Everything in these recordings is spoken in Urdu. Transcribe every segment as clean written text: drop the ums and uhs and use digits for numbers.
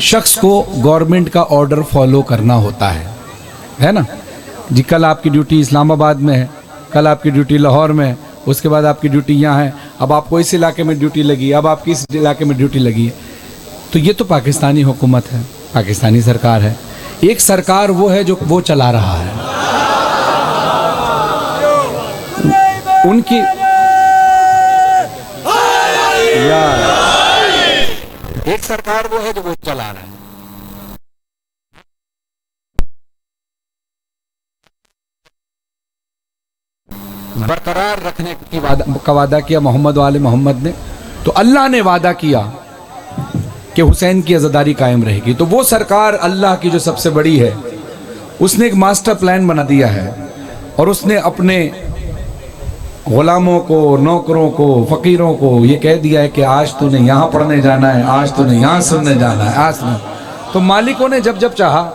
شخص کو گورنمنٹ کا آرڈر فالو کرنا ہوتا ہے نا جی. کل آپ کی ڈیوٹی اسلام آباد میں ہے, کل آپ کی ڈیوٹی لاہور میں ہے, اس کے بعد آپ کی ڈیوٹی یہاں ہے, اب آپ کو اس علاقے میں ڈیوٹی لگی, اب آپ کی اس علاقے میں ڈیوٹی لگی. تو یہ تو پاکستانی حکومت ہے, پاکستانی سرکار ہے. ایک سرکار وہ ہے جو وہ چلا رہا ہے, ان کی ایک سرکار وہ ہے جو وہ چلا رہا ہے. برقرار رکھنے کا وعدہ کیا محمد و آل محمد نے, تو اللہ نے وعدہ کیا کہ حسین کی عزاداری قائم رہے گی. تو وہ سرکار اللہ کی جو سب سے بڑی ہے, اس نے ایک ماسٹر پلان بنا دیا ہے, اور اس نے اپنے غلاموں کو, نوکروں کو, فقیروں کو یہ کہہ دیا ہے کہ آج تو نے یہاں پڑھنے جانا ہے, آج تو نے یہاں سننے جانا ہے, آج نے. تو مالکوں نے جب جب چاہا,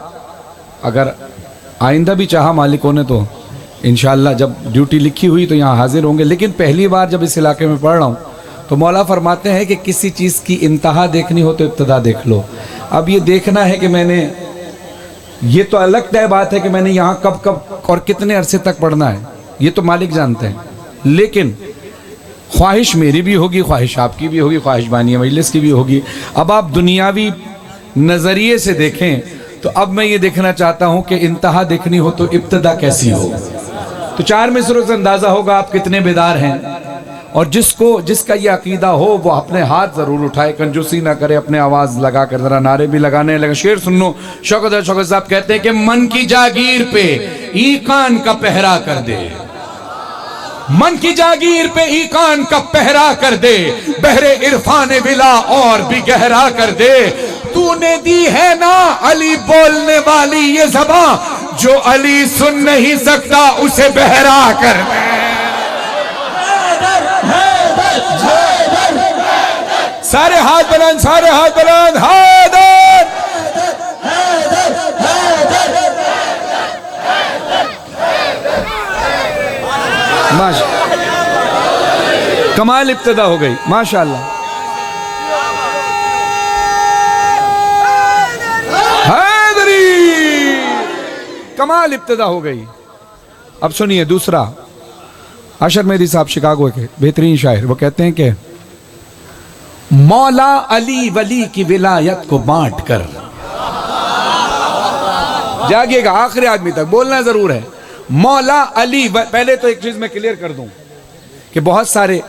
اگر آئندہ بھی چاہا مالکوں نے, تو انشاءاللہ جب ڈیوٹی لکھی ہوئی تو یہاں حاضر ہوں گے. لیکن پہلی بار جب اس علاقے میں پڑھ رہا ہوں تو مولا فرماتے ہیں کہ کسی چیز کی انتہا دیکھنی ہو تو ابتدا دیکھ لو. اب یہ دیکھنا ہے کہ میں نے, یہ تو الگ طے بات ہے کہ میں نے یہاں کب کب اور کتنے عرصے تک پڑھنا ہے, یہ تو مالک جانتے ہیں. لیکن خواہش میری بھی ہوگی, خواہش آپ کی بھی ہوگی, خواہش بانی مجلس کی بھی ہوگی. اب آپ دنیاوی نظریے سے دیکھیں تو اب میں یہ دیکھنا چاہتا ہوں کہ انتہا دیکھنی ہو تو ابتدا کیسی ہو. تو 4 مصروں سے اندازہ ہوگا آپ کتنے بیدار ہیں. اور جس کا یہ عقیدہ ہو وہ اپنے ہاتھ ضرور اٹھائے, کنجوسی نہ کرے, اپنے آواز لگا کر ذرا نعرے بھی لگانے لگا. شعر سنو, شوکت صاحب کہتے ہیں کہ من کی جاگیر پہ ایقان کا پہرا کر دے, من کی جاگیر پہ ایقان کا پہرا کر دے, بحر عرفان ولا اور بھی گہرا کر دے. تو نے دی ہے نا علی بولنے والی یہ زباں, جو علی سن نہیں سکتا اسے بہرا کر دے. سارے ہاتھ بلند, سارے ہاتھ بلند, حیدر. کمال ابتدا ہو گئی ماشاءاللہ. حیدری کمال ابتدا ہو گئی. اب سنیے دوسرا, اشر مہدی صاحب شکاگو کے بہترین شاعر, وہ کہتے ہیں کہ مولا علی ولی کی ولایت کو بانٹ کر, جاگیے گا آخری آدمی تک بولنا ضرور ہے. مولا علی, پہلے تو ایک چیز میں کلیئر کر دوں کہ بہت سارے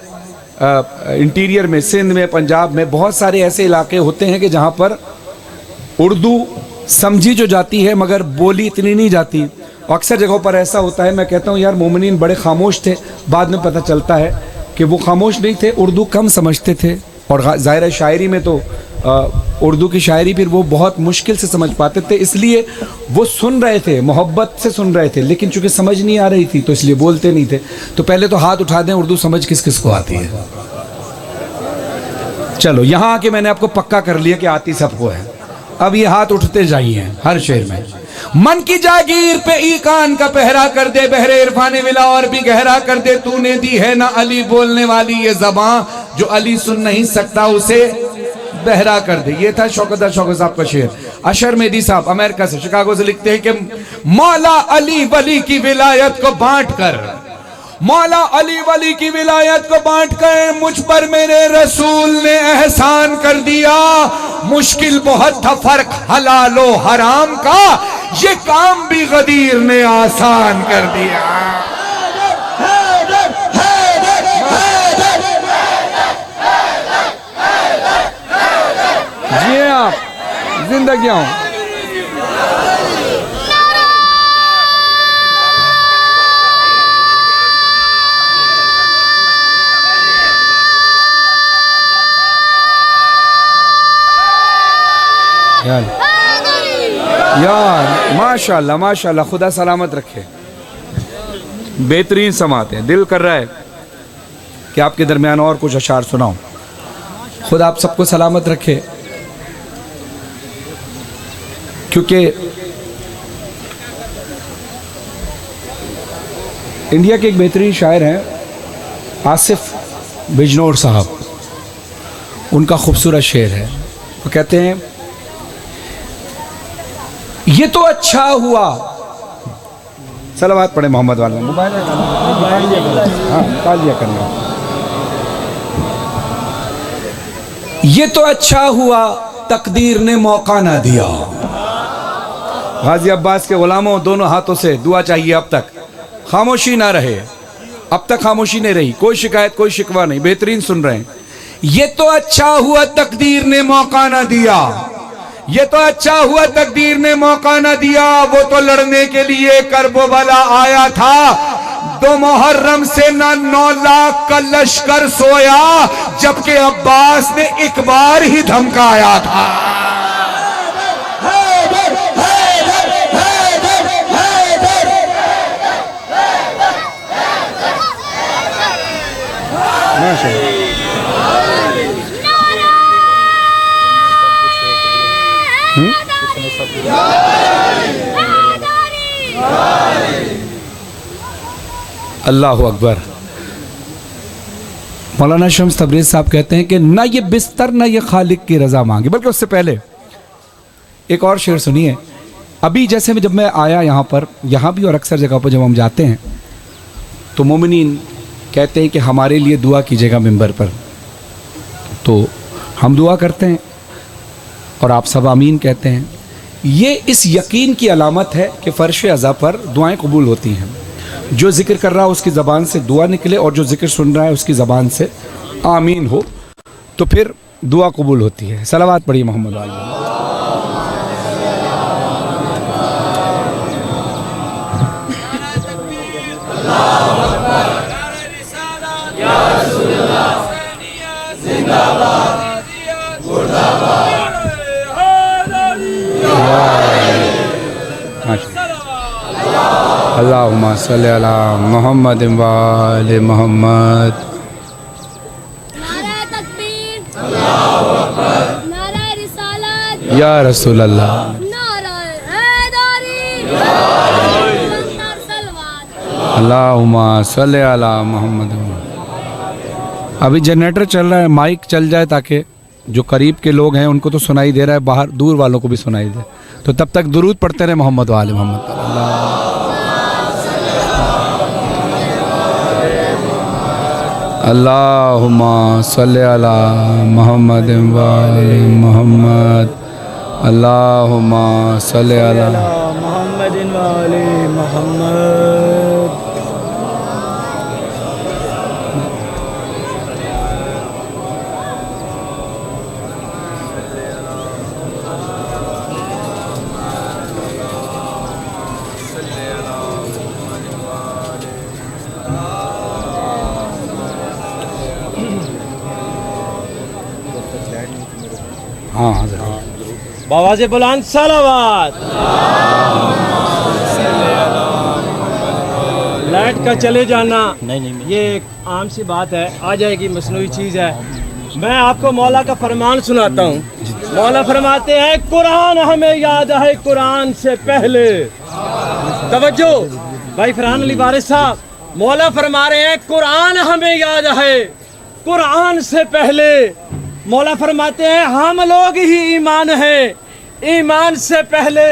انٹیریئر میں, سندھ میں, پنجاب میں بہت سارے ایسے علاقے ہوتے ہیں کہ جہاں پر اردو سمجھی جو جاتی ہے مگر بولی اتنی نہیں جاتی. اکثر جگہوں پر ایسا ہوتا ہے, میں کہتا ہوں یار مومنین بڑے خاموش تھے, بعد میں پتہ چلتا ہے کہ وہ خاموش نہیں تھے, اردو کم سمجھتے تھے. اور ظاہر شاعری میں تو اردو کی شاعری پھر وہ بہت مشکل سے سمجھ پاتے تھے, اس لیے وہ سن رہے تھے, محبت سے سن رہے تھے, لیکن چونکہ سمجھ نہیں آ رہی تھی تو اس لیے بولتے نہیں تھے. تو پہلے تو ہاتھ اٹھا دیں, اردو سمجھ کس کس کو آتی ہے. چلو یہاں آ کے میں نے آپ کو پکا کر لیا کہ آتی سب کو ہے. اب یہ ہاتھ اٹھتے جائیے ہر شعر میں. من کی جاگیر پہ ایقان کا پہرا کر دے, بحر عرفان ولا اور بھی گہرا کر دے. تو نے دی ہے نا علی بولنے والی یہ زباں, جو علی سن نہیں سکتا اسے بہرا کر دے. یہ تھا شوکت صاحب کا شعر. اشر مہدی صاحب امریکہ سے, شکاگو سے لکھتے ہیں کہ مولا علی ولی کی ولایت کو بانٹ کر, مولا علی ولی کی ولایت کو بانٹ کر مجھ پر میرے رسول نے احسان کر دیا. مشکل بہت تھا فرق حلال و حرام کا, یہ کام بھی غدیر نے آسان کر دیا. جی آپ زندگیاں ہوں. یار ماشاءاللہ ماشاءاللہ, خدا سلامت رکھے. بہترین سماعت ہیں. دل کر رہا ہے کہ آپ کے درمیان اور کچھ اشعار سناؤں. خدا آپ سب کو سلامت رکھے. کیونکہ انڈیا کے ایک بہترین شاعر ہیں آصف بجنور صاحب, ان کا خوبصورت شعر ہے. وہ کہتے ہیں یہ تو اچھا ہوا. صلوات پڑھے محمد والے. موبائل ہاں نکال دیا کرنا. یہ تو اچھا ہوا تقدیر نے موقع نہ دیا. غازی عباس کے غلاموں دونوں ہاتھوں سے دعا چاہیے. اب تک خاموشی نہ رہے, اب تک خاموشی نہیں رہی, کوئی شکایت کوئی شکوہ نہیں, بہترین سن رہے ہیں. یہ تو اچھا ہوا تقدیر نے موقع نہ دیا, یہ تو اچھا ہوا تقدیر نے موقع نہ دیا. وہ تو لڑنے کے لیے کرب و بلا آیا تھا, 2 محرم سے نہ 9 لاکھ کا لشکر سویا, جبکہ عباس نے ایک بار ہی دھمکایا تھا. اللہ اکبر. مولانا شمس تبریز صاحب کہتے ہیں کہ نہ یہ بستر نہ یہ خالق کی رضا مانگے, بلکہ اس سے پہلے ایک اور شعر سنیے. ابھی جیسے جب میں آیا یہاں پر, یہاں بھی اور اکثر جگہ پر جب ہم جاتے ہیں تو مومنین کہتے ہیں کہ ہمارے لیے دعا کیجیے گا ممبر پر, تو ہم دعا کرتے ہیں اور آپ سب آمین کہتے ہیں. یہ اس یقین کی علامت ہے کہ فرش عزا پر دعائیں قبول ہوتی ہیں. جو ذکر کر رہا ہو اس کی زبان سے دعا نکلے, اور جو ذکر سن رہا ہے اس کی زبان سے آمین ہو, تو پھر دعا قبول ہوتی ہے. صلوات پڑھیے محمد علیہ. اللہم صلی علی محمد و آل محمد. نعرہ تکبیر, اللہ اکبر, نعرہ رسالت, یا رسول اللہ, نعرہ حیدری, بلندتر صلوات. اللہم صلی علی محمد. ابھی جنریٹر چل رہا ہے, مائک چل جائے تاکہ جو قریب کے لوگ ہیں ان کو تو سنائی دے رہا ہے, باہر دور والوں کو بھی سنائی دے, تو تب تک درود پڑھتے رہے محمد و آل محمد. اللہم صلی علی محمد و آل محمد. اللہم صلی علی محمد و آل محمد. ہاں حضرت بآواز بلند صلوات. لائٹ کا چلے جانا یہ ایک عام سی بات ہے, آ جائے گی, مصنوعی چیز ہے. میں آپ کو مولا کا فرمان سناتا ہوں. مولا فرماتے ہیں قرآن ہمیں یاد ہے قرآن سے پہلے. توجہ بھائی فرحان علی وارث صاحب, مولا فرما رہے ہیں قرآن ہمیں یاد ہے قرآن سے پہلے. مولا فرماتے ہیں ہم لوگ ہی ایمان ہیں ایمان سے پہلے,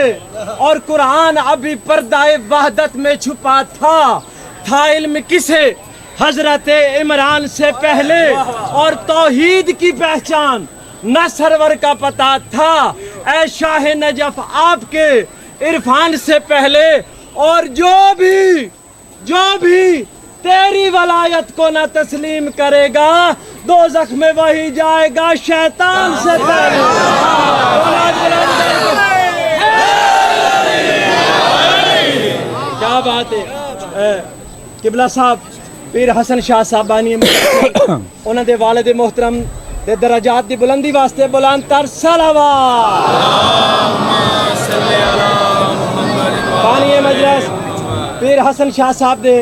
اور قرآن ابھی پردہ وحدت میں چھپا تھا علم کسے حضرت عمران سے پہلے, اور توحید کی پہچان نہ سرور کا پتہ تھا اے شاہ نجف آپ کے عرفان سے پہلے. اور جو بھی تیری ولایت کو نہ تسلیم کرے گا دوزخ میں وہی جائے گا شیطان سے پہلے. کیا بات ہے. قبلہ صاحب پیر حسن شاہ صاحبانی انہوں دے والد محترم دے درجات دی بلندی واسطے بلند تر صلوات. بانی مجلس پیر حسن شاہ صاحب دے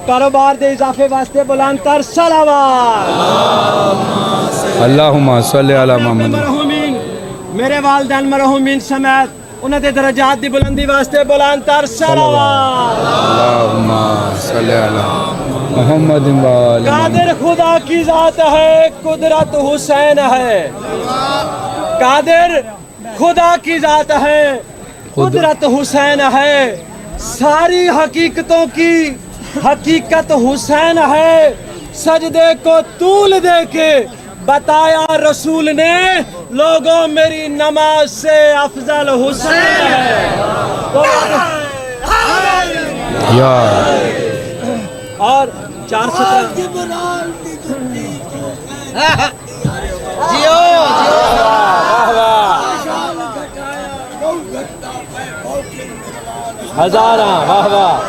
کاروبار دے اضافے واسطے بلند تر صلوات. اللہم صلی علی محمد. مرحومین میرے والدین مرحومین سمیت انہوں دے درجات دی بلندی واسطے بلند تر صلوات. اللہم صلی علی محمد و آل محمد. قادر خدا کی ذات ہے قدرت حسین ہے. قادر خدا کی ذات ہے قدرت حسین ہے ساری حقیقتوں کی حقیقت حسین ہے سجدے کو طول دے کے بتایا رسول نے لوگوں میری نماز سے افضل حسین ہے اور 417 ہزارہ واہ واہ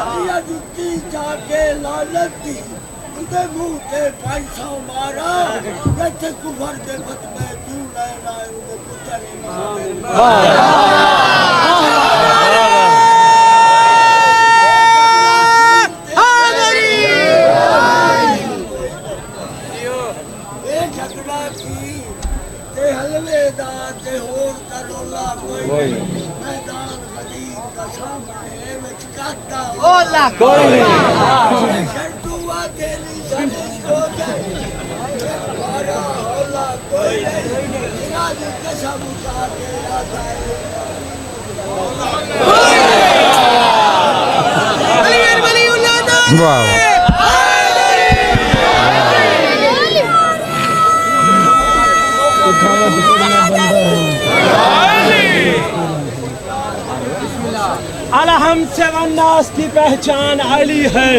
الحم سے والناس کی پہچان علی ہے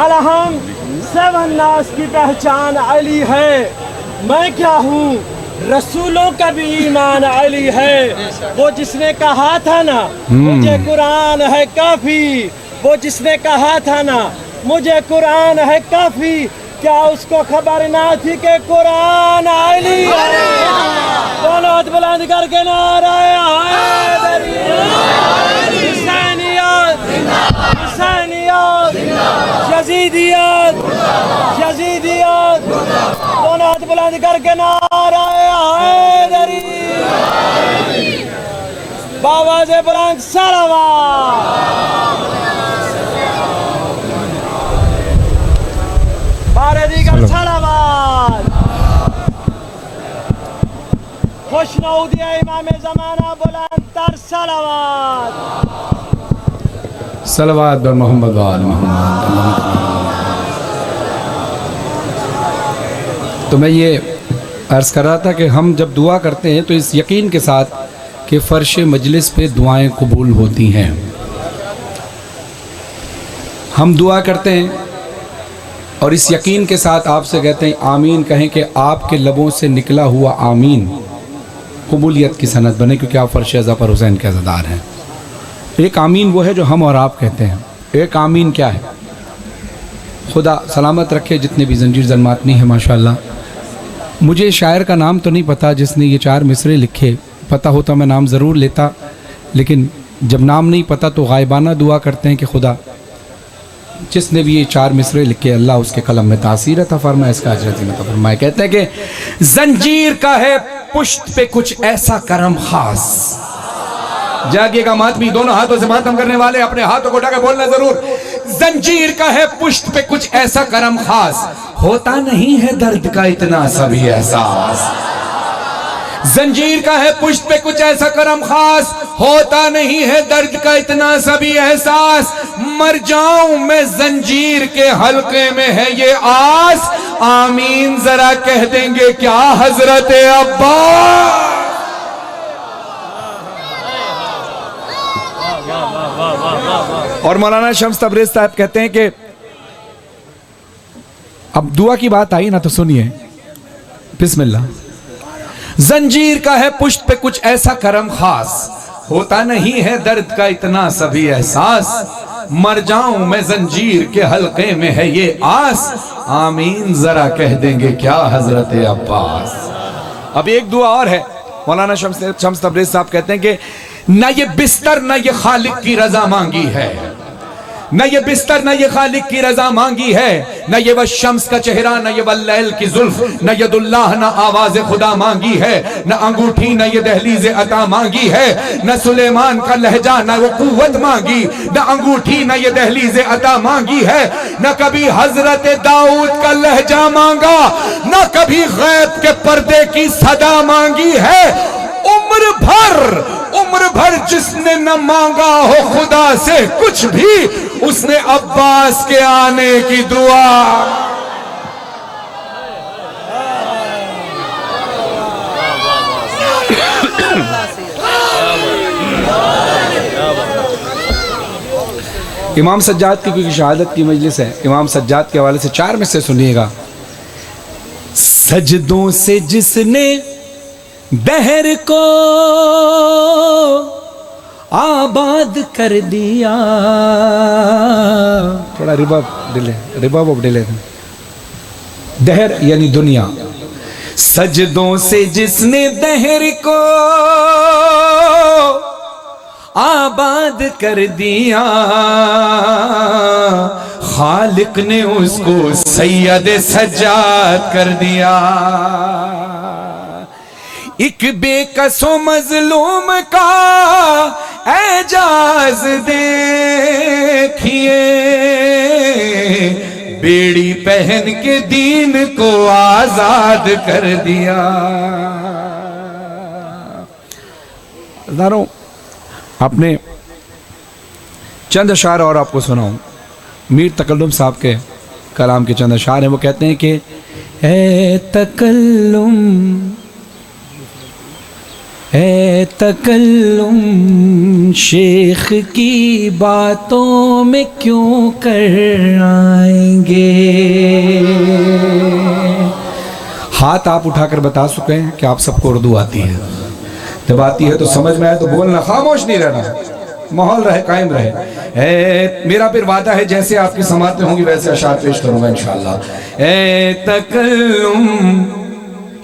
الحم سے والناس کی پہچان علی ہے میں کیا ہوں رسولوں کا بھی ایمان علی ہے وہ جس نے کہا تھا نا مجھے قرآن ہے کافی وہ جس نے کہا تھا نا مجھے قرآن ہے کافی کیا اس کو خبر نہ تھی کہ قرآن علی ہے دونوں ہاتھ بلند کر کے نعرہ حیدری حسینیت حسینیت یزیدیت یزیدیت دونوں ہاتھ بلند کر کے نعرہ حیدری باواز بلند صلوات بارے دیگر صلوات خوشنودی امام زمانہ بلند تر صلوات صلوات بر محمد وآل محمد. تو میں یہ عرض کر رہا تھا کہ ہم جب دعا کرتے ہیں تو اس یقین کے ساتھ کہ فرش مجلس پہ دعائیں قبول ہوتی ہیں. ہم دعا کرتے ہیں اور اس یقین کے ساتھ آپ سے کہتے ہیں آمین کہیں کہ آپ کے لبوں سے نکلا ہوا آمین قبولیت کی سند بنے کیونکہ آپ فرش ظفر حسین کے عزادار ہیں. ایک آمین وہ ہے جو ہم اور آپ کہتے ہیں. ایک آمین کیا ہے؟ خدا سلامت رکھے جتنے بھی زنجیر ظلماتنی ہیں ماشاءاللہ. مجھے شاعر کا نام تو نہیں پتا جس نے یہ 4 مصرے لکھے. پتہ ہوتا میں نام ضرور لیتا لیکن جب نام نہیں پتا تو غائبانہ دعا کرتے ہیں کہ خدا جس نے بھی یہ 4 مصرے لکھے اللہ اس کے قلم میں تاثیر عطا فرمائے اس کا اجر عظیم عطا فرمائے. کہتے ہیں کہ زنجیر کا ہے پشت پہ کچھ ایسا کرم خاص. جاگیے گا ماتمی دونوں ہاتھوں سے ماتم کرنے والے اپنے ہاتھوں کو اٹھا کے بولنا ضرور. زنجیر کا ہے پشت پہ کچھ ایسا کرم خاص ہوتا نہیں ہے درد کا اتنا سبھی احساس. زنجیر کا ہے پشت پہ کچھ ایسا کرم خاص ہوتا نہیں ہے درد کا اتنا سبھی احساس. مر جاؤں میں زنجیر کے حلقے میں ہے یہ آس آمین ذرا کہہ دیں گے کیا حضرت عباس. اور مولانا شمس تبریز صاحب کہتے ہیں کہ اب دعا کی بات آئی نا تو سنیے بسم اللہ. زنجیر کا ہے پشت پہ کچھ ایسا کرم خاص ہوتا نہیں ہے درد کا اتنا سبھی احساس. مر جاؤں میں زنجیر کے حلقے میں ہے یہ آس آمین ذرا کہہ دیں گے کیا حضرت عباس. اب ایک دعا اور ہے. مولانا شمس تبریز صاحب کہتے ہیں کہ نہ یہ بستر نہ یہ خالق کی رضا مانگی ہے نہ یہ بستر نہ یہ خالق کی رضا مانگی ہے نہ یہ والشمس کا چہرہ نہ یہ واللیل کی زلف نہ ید اللہ نہ آواز خدا مانگی ہے نہ انگوٹھی نہ یہ دہلیز عطا مانگی ہے نہ سلیمان کا لہجہ نہ وہ قوت مانگی نہ انگوٹھی نہ یہ دہلیز عطا مانگی ہے نہ کبھی حضرت داؤد کا لہجہ مانگا نہ کبھی غیب کے پردے کی صدا مانگی ہے. عمر بھر جس نے نہ مانگا ہو خدا سے کچھ بھی اس نے عباس کے آنے کی دعا. امام سجاد کی کیونکہ شہادت کی مجلس ہے، امام سجاد کے حوالے سے 4 میں سے سنیے گا. سجدوں سے جس نے دہر کو آباد کر دیا. تھوڑا ریباب اپ ڈیلے. دہر یعنی دنیا. سجدوں سے جس نے دہر کو آباد کر دیا، خالق نے اس کو سید سجاد کر دیا. ایک بے کس و مظلوم کا اعجاز دیکھیے، بیڑی پہن کے دین کو آزاد کر دیا. اپنے چند اشعار اور آپ کو سناؤں. میر تکلم صاحب کے کلام کے چند اشعار ہیں. وہ کہتے ہیں کہ اے تکلم شیخ کی باتوں میں کیوں کر آئیں گے. ہاتھ آپ اٹھا کر بتا سکے ہیں کہ آپ سب کو اردو آتی ہے. جب آتی ہے تو سمجھ میں آئے تو بولنا، خاموش نہیں رہنا، ماحول رہے، قائم رہے. میرا پھر وعدہ ہے جیسے آپ کی سماعتیں ہوں گی ویسے اشعار پیش کروں گا انشاءاللہ. اے تکلم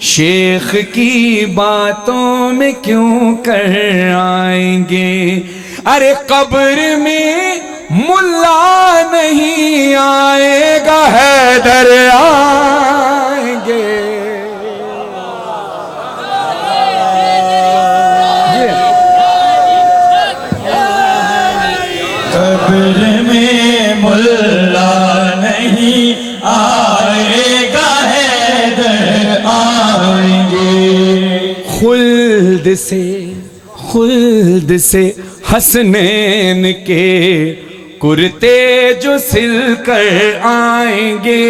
شیخ کی باتوں میں کیوں کر آئیں گے، ارے قبر میں ملا نہیں آئے گا حیدر آئیں گے. قبر میں ملا نہیں آئے گا حیدر آئیں گے. خلد سے حسنین کے کرتے جو سل کر آئیں گے.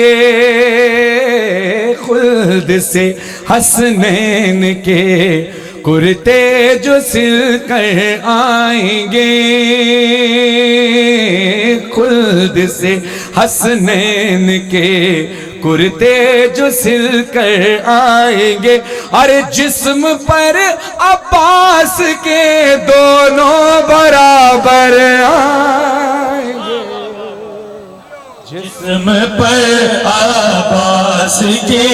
خلد سے حسنین کے کرتے جو سل کر آئیں گے. خلد سے حسنین کے کرتے جو سل کر آئیں گے. ارے جسم پر عباس کے دونوں برابر آئیں گے. جسم پر عباس کے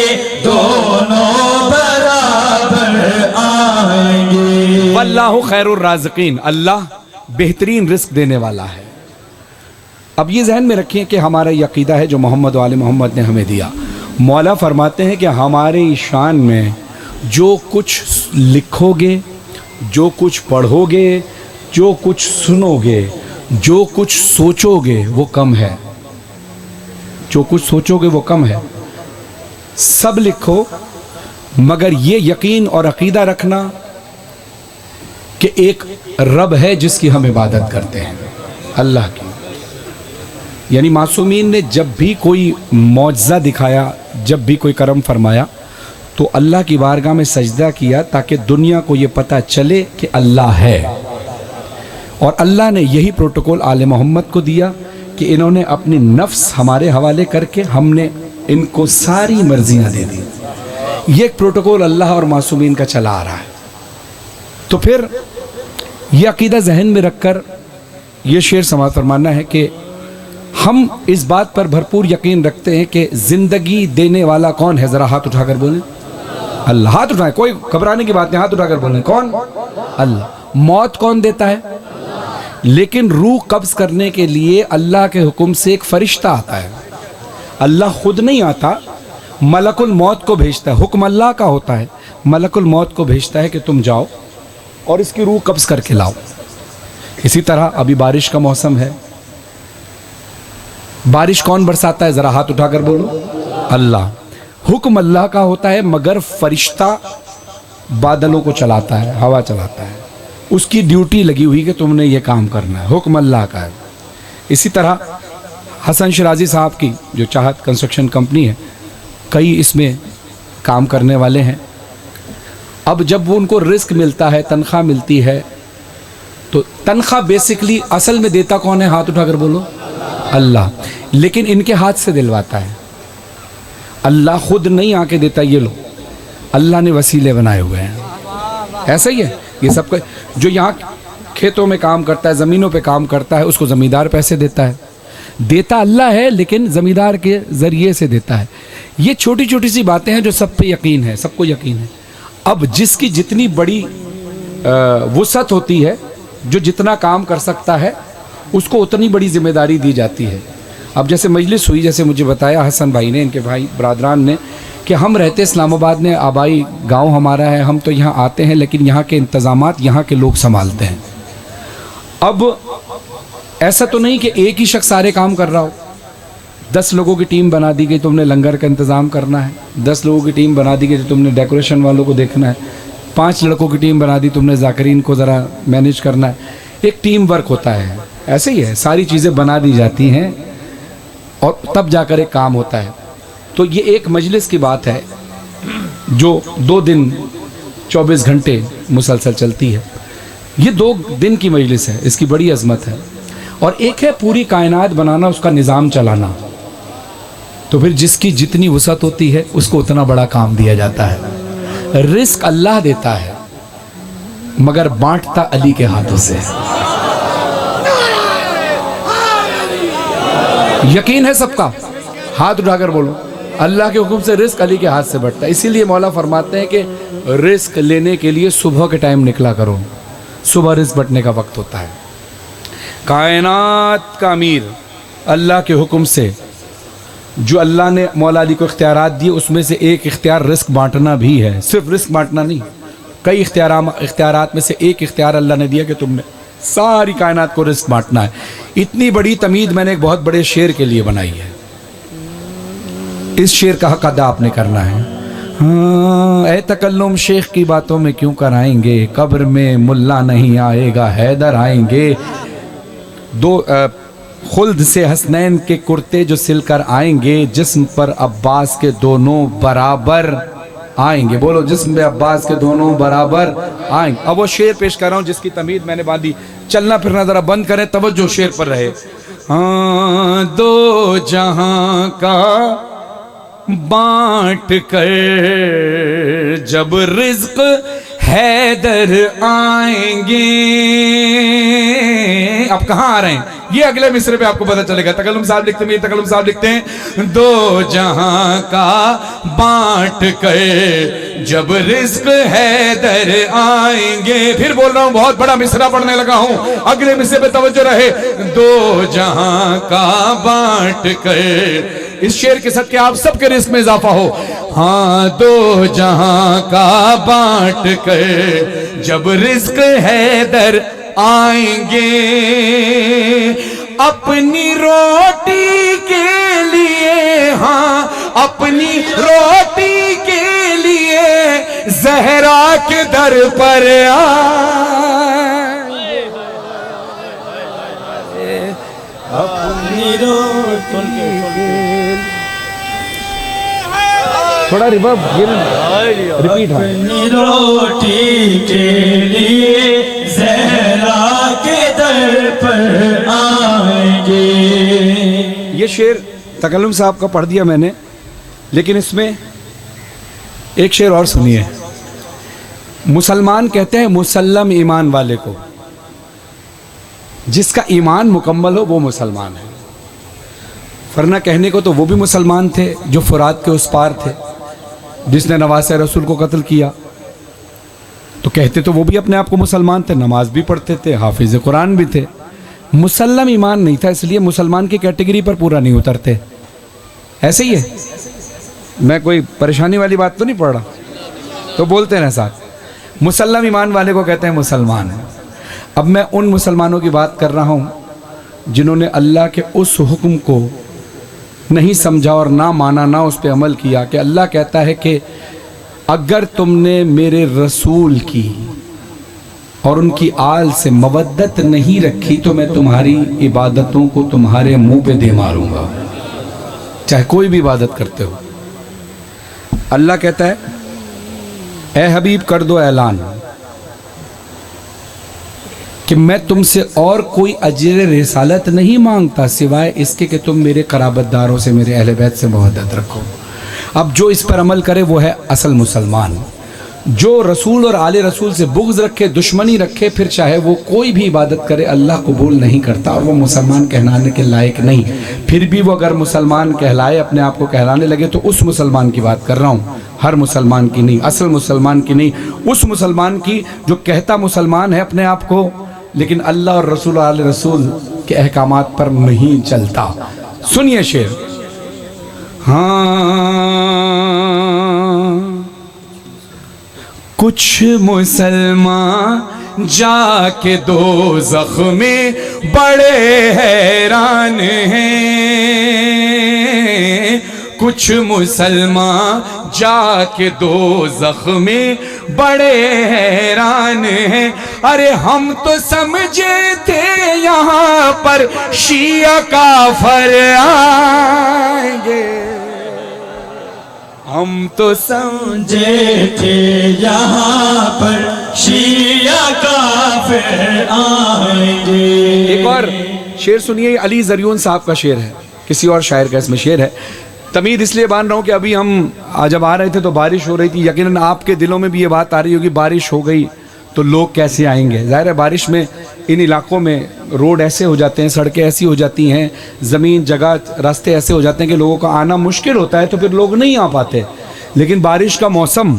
دونوں برابر آئیں گے. واللہ خیر الرازقین، اللہ بہترین رزق دینے والا ہے. اب یہ ذہن میں رکھیں کہ ہمارا یہ عقیدہ ہے جو محمد و آل محمد نے ہمیں دیا. مولا فرماتے ہیں کہ ہمارے شان میں جو کچھ لکھو گے، جو کچھ پڑھو گے، جو کچھ سنو گے، جو کچھ سوچو گے وہ کم ہے. جو کچھ سوچو گے وہ کم ہے. سب لکھو، مگر یہ یقین اور عقیدہ رکھنا کہ ایک رب ہے جس کی ہم عبادت کرتے ہیں، اللہ کی. یعنی معصومین نے جب بھی کوئی معجزہ دکھایا، جب بھی کوئی کرم فرمایا تو اللہ کی بارگاہ میں سجدہ کیا تاکہ دنیا کو یہ پتہ چلے کہ اللہ ہے. اور اللہ نے یہی پروٹوکول آل محمد کو دیا کہ انہوں نے اپنی نفس ہمارے حوالے کر کے ہم نے ان کو ساری مرضیاں دے دی. یہ ایک پروٹوکول اللہ اور معصومین کا چلا آ رہا ہے. تو پھر یہ عقیدہ ذہن میں رکھ کر یہ شعر سماعت فرمانا ہے کہ ہم اس بات پر بھرپور یقین رکھتے ہیں کہ زندگی دینے والا کون ہے. ذرا ہاتھ اٹھا کر بولیں اللہ. ہاتھ اٹھائیں، کوئی گھبرانے کی بات نہیں، ہاتھ اٹھا کر بولیں کون؟ اللہ. موت کون دیتا ہے؟ لیکن روح قبض کرنے کے لیے اللہ کے حکم سے ایک فرشتہ آتا ہے. اللہ خود نہیں آتا، ملک الموت کو بھیجتا ہے. حکم اللہ کا ہوتا ہے، ملک الموت کو بھیجتا ہے کہ تم جاؤ اور اس کی روح قبض کر کے لاؤ. اسی طرح ابھی بارش کا موسم ہے. بارش کون برساتا ہے؟ ذرا ہاتھ اٹھا کر بولو اللہ. حکم اللہ کا ہوتا ہے مگر فرشتہ بادلوں کو چلاتا ہے، ہوا چلاتا ہے. اس کی ڈیوٹی لگی ہوئی کہ تم نے یہ کام کرنا ہے، حکم اللہ کا ہے۔ اسی طرح حسن شرازی صاحب کی جو چاہت کنسٹرکشن کمپنی ہے، کئی اس میں کام کرنے والے ہیں۔ اب جب وہ ان کو رزق ملتا ہے، تنخواہ ملتی ہے، تو تنخواہ بیسکلی اصل میں دیتا کون ہے؟ ہاتھ اٹھا کر بولو، اللہ، لیکن ان کے ہاتھ سے دلواتا ہے۔ اللہ خود نہیں آ کے دیتا یہ لو، اللہ نے وسیلے بنائے ہوئے ہیں۔ ایسا ہی ہے یہ سب کا، جو یہاں کھیتوں میں کام کرتا ہے، زمینوں پہ کام کرتا ہے، اس کو زمیندار پیسے دیتا ہے، دیتا اللہ ہے لیکن زمیندار کے ذریعے سے دیتا ہے۔ یہ چھوٹی چھوٹی سی باتیں ہیں جو سب پہ یقین ہے، سب کو یقین ہے۔ اب جس کی جتنی بڑی وسعت ہوتی ہے، جو جتنا کام کر سکتا ہے، اس کو اتنی بڑی ذمہ داری دی جاتی ہے۔ اب جیسے مجلس ہوئی، جیسے مجھے بتایا حسن بھائی نے، ان کے بھائی برادران نے، کہ ہم رہتے اسلام آباد میں، آبائی گاؤں ہمارا ہے، ہم تو یہاں آتے ہیں لیکن یہاں کے انتظامات یہاں کے لوگ سنبھالتے ہیں۔ اب ایسا تو نہیں کہ ایک ہی شخص سارے کام کر رہا ہو۔ 10 لوگوں کی ٹیم بنا دی گئی، تم نے لنگر کا انتظام کرنا ہے۔ 10 لوگوں کی ٹیم بنا دی گئی، تم نے ڈیکوریشن والوں کو دیکھنا ہے۔ 5 لڑکوں کی ٹیم بنا دی، تم نے ذاکرین کو ذرا مینیج کرنا ہے۔ ایک ٹیم ورک ہوتا ہے، ایسے ہی ہے، ساری چیزیں بنا دی جاتی ہیں اور تب جا کر ایک کام ہوتا ہے۔ تو یہ ایک مجلس کی بات ہے جو 2 دن 24 گھنٹے مسلسل چلتی ہے۔ یہ 2 دن کی مجلس ہے، اس کی بڑی عظمت ہے۔ اور ایک ہے پوری کائنات بنانا، اس کا نظام چلانا۔ تو پھر جس کی جتنی وسعت ہوتی ہے اس کو اتنا بڑا کام دیا جاتا ہے۔ رزق اللہ دیتا ہے مگر بانٹتا علی کے ہاتھوں سے۔ یقین ہے سب کا؟ ہاتھ اٹھا کر بولو، اللہ کے حکم سے رزق علی کے ہاتھ سے بٹتا ہے۔ اسی لیے مولا فرماتے ہیں کہ رزق لینے کے لیے صبح کے ٹائم نکلا کرو، صبح رزق بٹنے کا وقت ہوتا ہے۔ کائنات کا امیر اللہ کے حکم سے جو اللہ نے مولا علی کو اختیارات دیے، اس میں سے ایک اختیار رزق بانٹنا بھی ہے۔ صرف رزق بانٹنا نہیں، کئی اختیارات میں سے ایک اختیار اللہ نے دیا کہ تم نے ساری کائنات کو رزق بانٹنا ہے۔ اتنی بڑی تمہید میں نے ایک بہت بڑے شعر کے لیے بنائی ہے۔ اس شعر کا حق ادا آپ نے کرنا ہے۔ اے تکلم شیخ کی باتوں میں کیوں کرائیں گے، قبر میں ملا نہیں آئے گا حیدر آئیں گے۔ خلد سے حسنین کے کرتے جو سل کر آئیں گے، جسم پر عباس کے دونوں برابر آئیں گے۔ بولو، جسم پہ عباس کے دونوں برابر آئیں گے۔ اب وہ شعر پیش کر رہا ہوں جس کی تمہید میں نے باندھی۔ چلنا پھرنا ذرا بند کریں، توجہ شعر پر رہے۔ دو جہاں کا بانٹ کر جب رزق حیدر آئیں گے۔ اب کہاں آ رہے ہیں؟ یہ اگلے مصرے پہ آپ کو پتہ چلے گا۔ تکلم صاحب لکھتے ہیں، تکلم صاحب لکھتے ہیں، دو جہاں کا بانٹ کر جب رزق حیدر آئیں گے۔ پھر بول رہا ہوں، بہت بڑا مصرع پڑھنے لگا ہوں، اگلے مصرے پہ توجہ رہے۔ دو جہاں کا بانٹ کر، اس شعر کے صدقے آپ سب کے رزق میں اضافہ ہو۔ ہاں، دو جہاں کا بانٹ کر جب رزق حیدر آئیں گے، اپنی روٹی کے لیے، ہاں اپنی روٹی کے لیے زہرا کے در پر آئیں، اپنی روٹی تھوڑا ریورب ریپیٹ، اپنی روٹی کے لیے زہرا کے در پر آئیں گے۔ یہ شعر تکلم صاحب کا پڑھ دیا میں نے، لیکن اس میں ایک شعر اور سنیے۔ مسلمان کہتے ہیں مسلم ایمان والے کو، جس کا ایمان مکمل ہو وہ مسلمان ہے۔ ورنہ کہنے کو تو وہ بھی مسلمان تھے جو فرات کے اس پار تھے، جس نے نواسہ رسول کو قتل کیا، تو کہتے تو وہ بھی اپنے آپ کو مسلمان تھے، نماز بھی پڑھتے تھے، حافظ قرآن بھی تھے۔ مسلم ایمان نہیں تھا، اس لیے مسلمان کی کیٹیگری پر پورا نہیں اترتے۔ ایسے ہی ہے، میں کوئی پریشانی والی بات تو نہیں پڑھ رہا، تو بولتے ہیں ساتھ، مسلم ایمان والے کو کہتے ہیں مسلمان۔ اب میں ان مسلمانوں کی بات کر رہا ہوں جنہوں نے اللہ کے اس حکم کو نہیں سمجھا اور نہ مانا، نہ اس پہ عمل کیا، کہ اللہ کہتا ہے کہ اگر تم نے میرے رسول کی اور ان کی آل سے مودت نہیں رکھی تو میں تمہاری عبادتوں کو تمہارے منہ پہ دے ماروں گا، چاہے کوئی بھی عبادت کرتے ہو۔ اللہ کہتا ہے اے حبیب کر دو اعلان کہ میں تم سے اور کوئی اجر رسالت نہیں مانگتا سوائے اس کے کہ تم میرے قرابت داروں سے، میرے اہل بیت سے مودت رکھو۔ اب جو اس پر عمل کرے وہ ہے اصل مسلمان۔ جو رسول اور آل رسول سے بغض رکھے، دشمنی رکھے، پھر چاہے وہ کوئی بھی عبادت کرے اللہ قبول نہیں کرتا اور وہ مسلمان کہلانے کے لائق نہیں۔ پھر بھی وہ اگر مسلمان کہلائے، اپنے آپ کو کہلانے لگے، تو اس مسلمان کی بات کر رہا ہوں، ہر مسلمان کی نہیں، اصل مسلمان کی نہیں، اس مسلمان کی جو کہتا مسلمان ہے اپنے آپ کو لیکن اللہ اور رسول اور آل رسول کے احکامات پر نہیں چلتا۔ سنیے شعر۔ ہاں کچھ مسلمان جا کے دوزخ میں بڑے حیران ہیں، کچھ مسلمان جا کے دوزخ میں بڑے حیران ہیں۔ ارے ہم تو سمجھے تھے یہاں پر شیعہ کافر آئیں گے، ہم تو سمجھے تھے یہاں پر شیعہ کافر آئیں گے۔ ایک اور شعر سنیے، علی زریون صاحب کا شعر ہے، کسی اور شاعر کا اس میں شعر ہے۔ تمید اس لیے باندھ رہا ہوں کہ ابھی ہم جب آ رہے تھے تو بارش ہو رہی تھی، یقیناً آپ کے دلوں میں بھی یہ بات آ رہی ہوگی بارش ہو گئی تو لوگ کیسے آئیں گے۔ ظاہر ہے بارش میں ان علاقوں میں روڈ ایسے ہو جاتے ہیں، سڑکیں ایسی ہو جاتی ہیں، زمین جگہ راستے ایسے ہو جاتے ہیں کہ لوگوں کا آنا مشکل ہوتا ہے، تو پھر لوگ نہیں آ پاتے۔ لیکن بارش کا موسم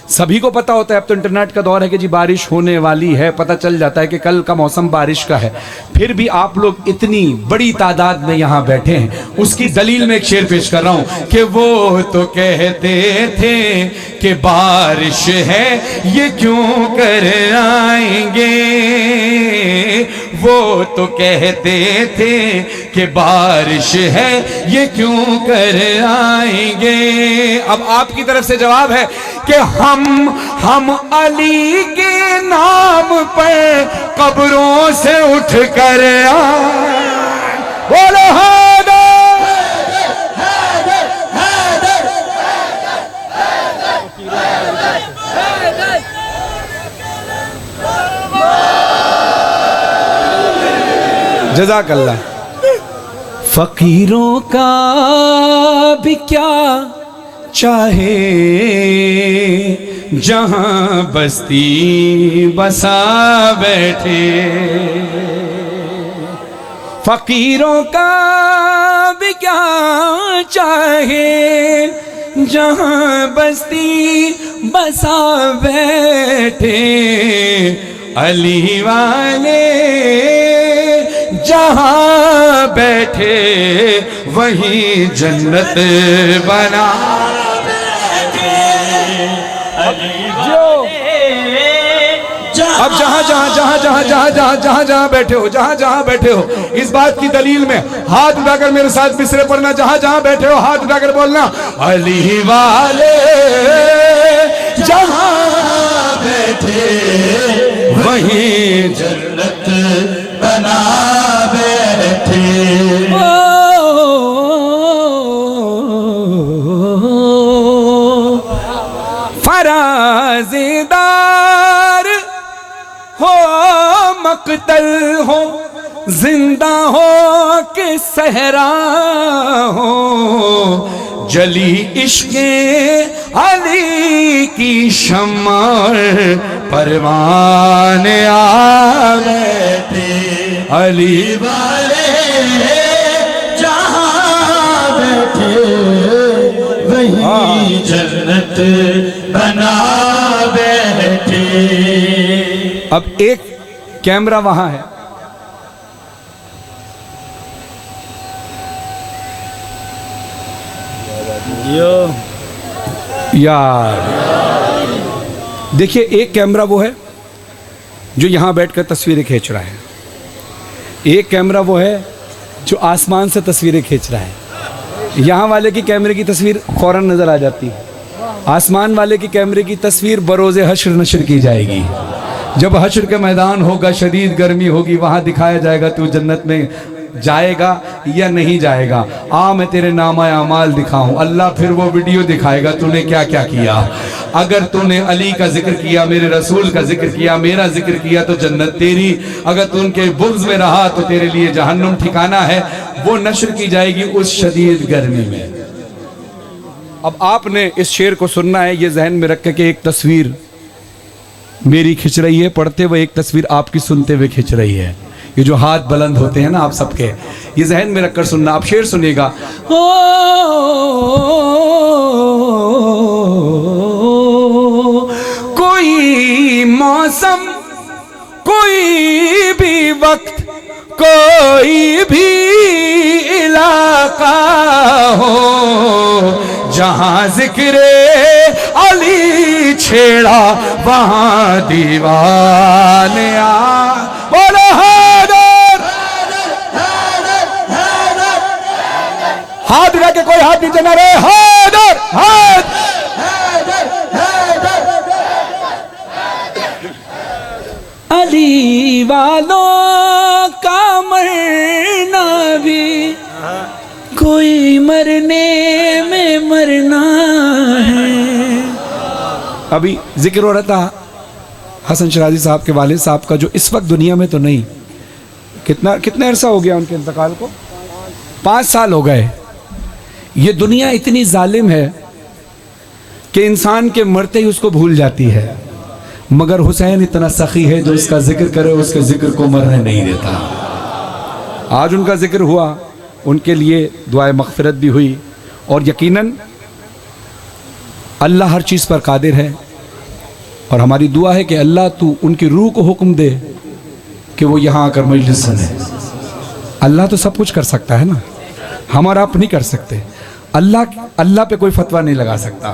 سبھی کو پتہ ہوتا ہے، اب تو انٹرنیٹ کا دور ہے کہ جی بارش ہونے والی ہے، پتہ چل جاتا ہے کہ کل کا موسم بارش کا ہے۔ پھر بھی آپ لوگ اتنی بڑی تعداد میں یہاں بیٹھے ہیں، اس کی دلیل میں ایک شعر پیش کر رہا ہوں کہ وہ تو کہتے تھے کہ بارش ہے یہ کیوں کر آئیں گے، وہ تو کہتے تھے کہ بارش ہے یہ کیوں کر آئیں گے۔ اب آپ کی طرف سے جواب ہے کہ ہم علی کے نام پر قبروں سے اٹھ کر آئیں، بولو حیدر حیدر حیدر جزاک اللہ۔ فقیروں کا بھی کیا چاہے جہاں بستی بسا بیٹھے، فقیروں کا بھی کیا چاہے جہاں بستی بسا بیٹھے، علی والے جہاں بیٹھے وہی جنت بنا بیٹھے۔ اب جہاں بیٹھے ہو اس بات کی دلیل میں ہاتھ اٹھا کر میرے ساتھ مصرے پڑھنا، جہاں بیٹھے ہو ہاتھ اٹھا کر بولنا علی والے جہاں بیٹھے وہی جنت بنا بیٹھے۔ فرازدار ہو مقتل ہو، زندہ ہو کہ صحرا ہو، جلی عشق علی کی شمع پروان آ بیٹھے، علی والے جہاں بیٹھے وہی جنت بنا بیٹھے۔ اب ایک کیمرہ وہاں ہے، یار دیکھیے ایک کیمرہ وہ ہے جو یہاں بیٹھ کر تصویریں کھینچ رہا ہے، ایک کیمرہ وہ ہے جو آسمان سے تصویریں کھینچ رہا ہے۔ یہاں والے کی کیمرے کی تصویر فوراً نظر آ جاتی ہے، آسمان والے کی کیمرے کی تصویر بروز حشر نشر کی جائے گی جب حشر کا میدان ہوگا شدید گرمی ہوگی وہاں دکھایا جائے گا تو جنت میں جائے گا یا نہیں جائے گا. میں تیرے نامہ اعمال دکھاؤں. اللہ پھر وہ ویڈیو دکھائے گا تو نے کیا کیا کیا. اگر تو نے علی کا ذکر کیا, میرے رسول کا ذکر کیا, میرا ذکر کیا تو جنت تیری. اگر تو ان کے بغض میں رہا تو تیرے لیے جہنم ٹھکانہ ہے. وہ نشر کی جائے گی اس شدید گرمی میں. اب آپ نے اس شعر کو سننا ہے, یہ ذہن میں رکھ کے ایک تصویر میری کھچ رہی ہے پڑھتے ہوئے, ایک تصویر آپ کی سنتے ہوئے کھچ رہی ہے. یہ جو ہاتھ بلند ہوتے ہیں نا آپ سب کے, یہ ذہن میں رکھ کر سننا. آپ شعر سنیے گا. کوئی موسم, کوئی بھی وقت, کوئی بھی علاقہ ہو, جہاں ذکر علی چھیڑا وہاں دیوانے بولو حیدر. ہاتھ اٹھا کے کوئی ہاتھ نیچے نہ رہے. حیدر علی والوں کا مرنا بھی کوئی مرنے میں مرنا ہے. ابھی ذکر ہو رہا تھا حسن شیرازی صاحب کے والد صاحب کا, جو اس وقت دنیا میں تو نہیں. کتنا عرصہ ہو گیا ان کے انتقال کو؟ 5 سال ہو گئے. یہ دنیا اتنی ظالم ہے کہ انسان کے مرتے ہی اس کو بھول جاتی ہے, مگر حسین اتنا سخی ہے جو اس کا ذکر کرے اس کے ذکر کو مرنے نہیں دیتا. آج ان کا ذکر ہوا, ان کے لیے دعائے مغفرت بھی ہوئی, اور یقیناً اللہ ہر چیز پر قادر ہے. اور ہماری دعا ہے کہ اللہ تو ان کی روح کو حکم دے کہ وہ یہاں آ کر مجلس سنے. اللہ تو سب کچھ کر سکتا ہے نا, ہم اور آپ نہیں کر سکتے. اللہ پہ کوئی فتویٰ نہیں لگا سکتا.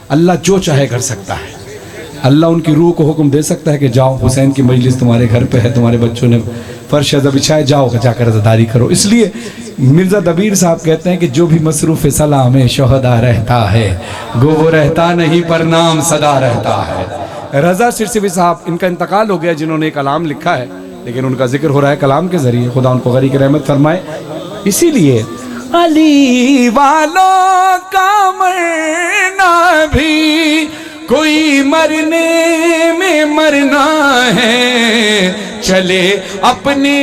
اللہ جو چاہے کر سکتا ہے. اللہ ان کی روح کو حکم دے سکتا ہے کہ جاؤ, حسین کی مجلس تمہارے گھر پہ ہے, تمہارے بچوں نے فرش ازا بچھائے, جاؤ جا کر عزاداری کرو. اس لیے مرزا دبیر صاحب کہتے ہیں کہ جو بھی مصروف صلاح میں شہداء رہتا ہے, گو وہ رہتا نہیں پر نام صدا رہتا ہے. رضا سرسوی صاحب, ان کا انتقال ہو گیا, جنہوں نے کلام لکھا ہے, لیکن ان کا ذکر ہو رہا ہے کلام کے ذریعے. خدا ان کو غریق رحمت فرمائے. اسی لیے علی والوں کا مرنا بھی کوئی مرنے میں مرنا ہے, چلے اپنے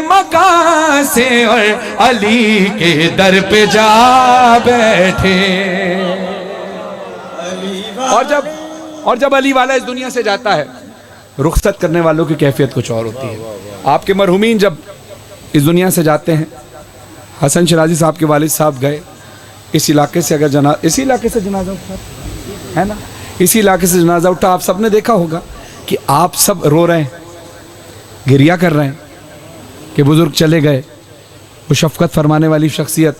مکان سے اور علی کے در پہ جا بیٹھے. اور جب علی والا اس دنیا سے جاتا ہے, رخصت کرنے والوں کی کیفیت کچھ اور ہوتی ہے. آپ کے مرحومین جب اس دنیا سے جاتے ہیں, حسن شیرازی صاحب کے والد صاحب گئے, اس علاقے سے اگر اسی علاقے سے جنازہ اٹھا ہے نا, اسی علاقے سے جنازہ اٹھا, آپ سب نے دیکھا ہوگا کہ آپ سب رو رہے ہیں, گریہ کر رہے ہیں کہ بزرگ چلے گئے. وہ شفقت فرمانے والی شخصیت,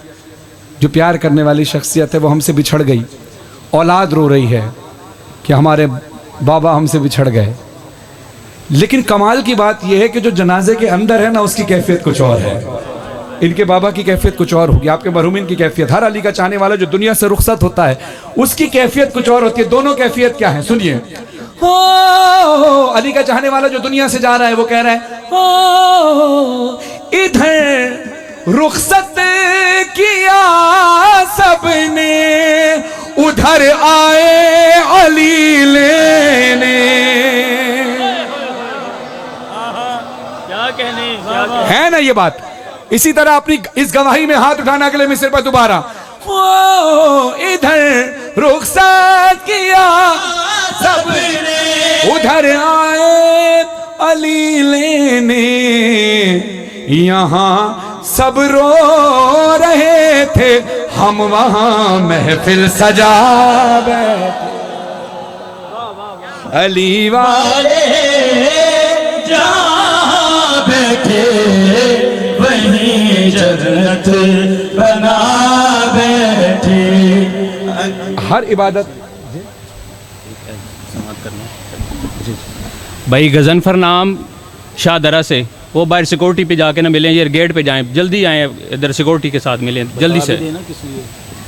جو پیار کرنے والی شخصیت ہے, وہ ہم سے بچھڑ گئی. اولاد رو رہی ہے کہ ہمارے بابا ہم سے بچھڑ گئے. لیکن کمال کی بات یہ ہے کہ جو جنازے کے اندر ہے نا, اس کی کیفیت کچھ اور ہے. ان کے بابا کی کیفیت کچھ اور ہوگی, آپ کے مرحومین کی کیفیت. ہر علی کا چاہنے والا جو دنیا سے رخصت ہوتا ہے, اس کی کیفیت کچھ اور ہوتی ہے. دونوں کیفیت کیا ہے سنیے. علی کا چاہنے والا جو دنیا سے جا رہا ہے, وہ کہہ رہا ہے ادھر رخصت کیا سب نے, ادھر آئے علی لینے. ہے نا یہ بات. اسی طرح اپنی اس گواہی میں ہاتھ اٹھانا اگلے مصر پر دوبارہ. ادھر رخصت کیا سب نے, ادھر آئے علی لینے. یہاں سب رو رہے تھے, ہم وہاں محفل سجا بیٹھے. علی والے جہاں بیٹھے وہیں جنت بنا بیٹھے. ہر عبادت بھائی غضنفر نام شاہ درہ سے, وہ باہر سیکورٹی پہ جا کے نہ ملیں, یہ گیٹ پہ جائیں, جلدی آئیں ادھر سیکورٹی کے ساتھ ملیں جلدی سے.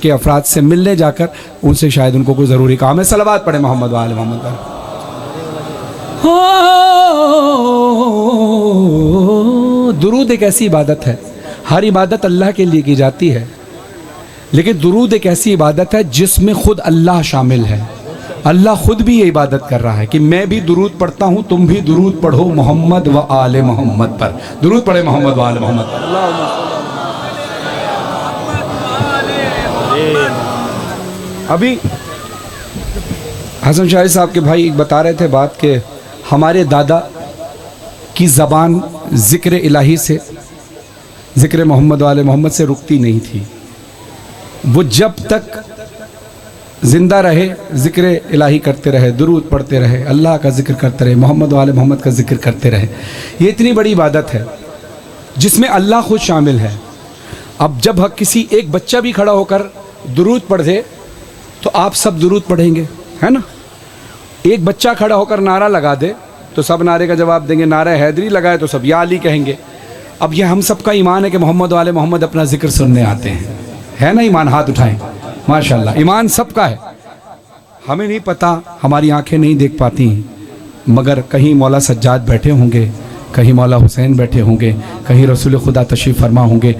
کے افراد سے ملنے جا کر ان سے شاید ان کو کوئی ضروری کام ہے. صلوات پڑھیں محمد وآل محمد پر. درود ایک ایسی عبادت ہے، ہر عبادت اللہ کے لیے کی جاتی ہے، لیکن درود ایک ایسی عبادت ہے جس میں خود اللہ شامل ہے. اللہ خود بھی یہ عبادت کر رہا ہے کہ میں بھی درود پڑھتا ہوں، تم بھی درود پڑھو محمد و آل محمد پر. درود پڑھے محمد و آل محمد پر. ابھی حسن شاہد صاحب کے بھائی بتا رہے تھے بات کہ ہمارے دادا کی زبان ذکر الہی سے، ذکر محمد و آل محمد سے رکتی نہیں تھی. وہ جب تک زندہ رہے ذکر الہی کرتے رہے، درود پڑھتے رہے، اللہ کا ذکر کرتے رہے، محمد و آل محمد کا ذکر کرتے رہے. یہ اتنی بڑی عبادت ہے جس میں اللہ خود شامل ہے. اب جب کسی ایک بچہ بھی کھڑا ہو کر درود پڑھ دے تو آپ سب درود پڑھیں گے، ہے نا. ایک بچہ کھڑا ہو کر نعرہ لگا دے تو سب نعرے کا جواب دیں گے. نعرہ حیدری لگائے تو سب یا علی کہیں گے. اب یہ ہم سب کا ایمان ہے کہ محمد و آل محمد اپنا ذکر سننے آتے ہیں، ہے نا. ایمان ہاتھ اٹھائیں. ماشاءاللہ ایمان سب کا ہے. ہمیں نہیں پتہ، ہماری آنکھیں نہیں دیکھ پاتی ہیں، مگر کہیں مولا سجاد بیٹھے ہوں گے، کہیں مولا حسین بیٹھے ہوں گے، کہیں رسول خدا تشریف فرما ہوں گے.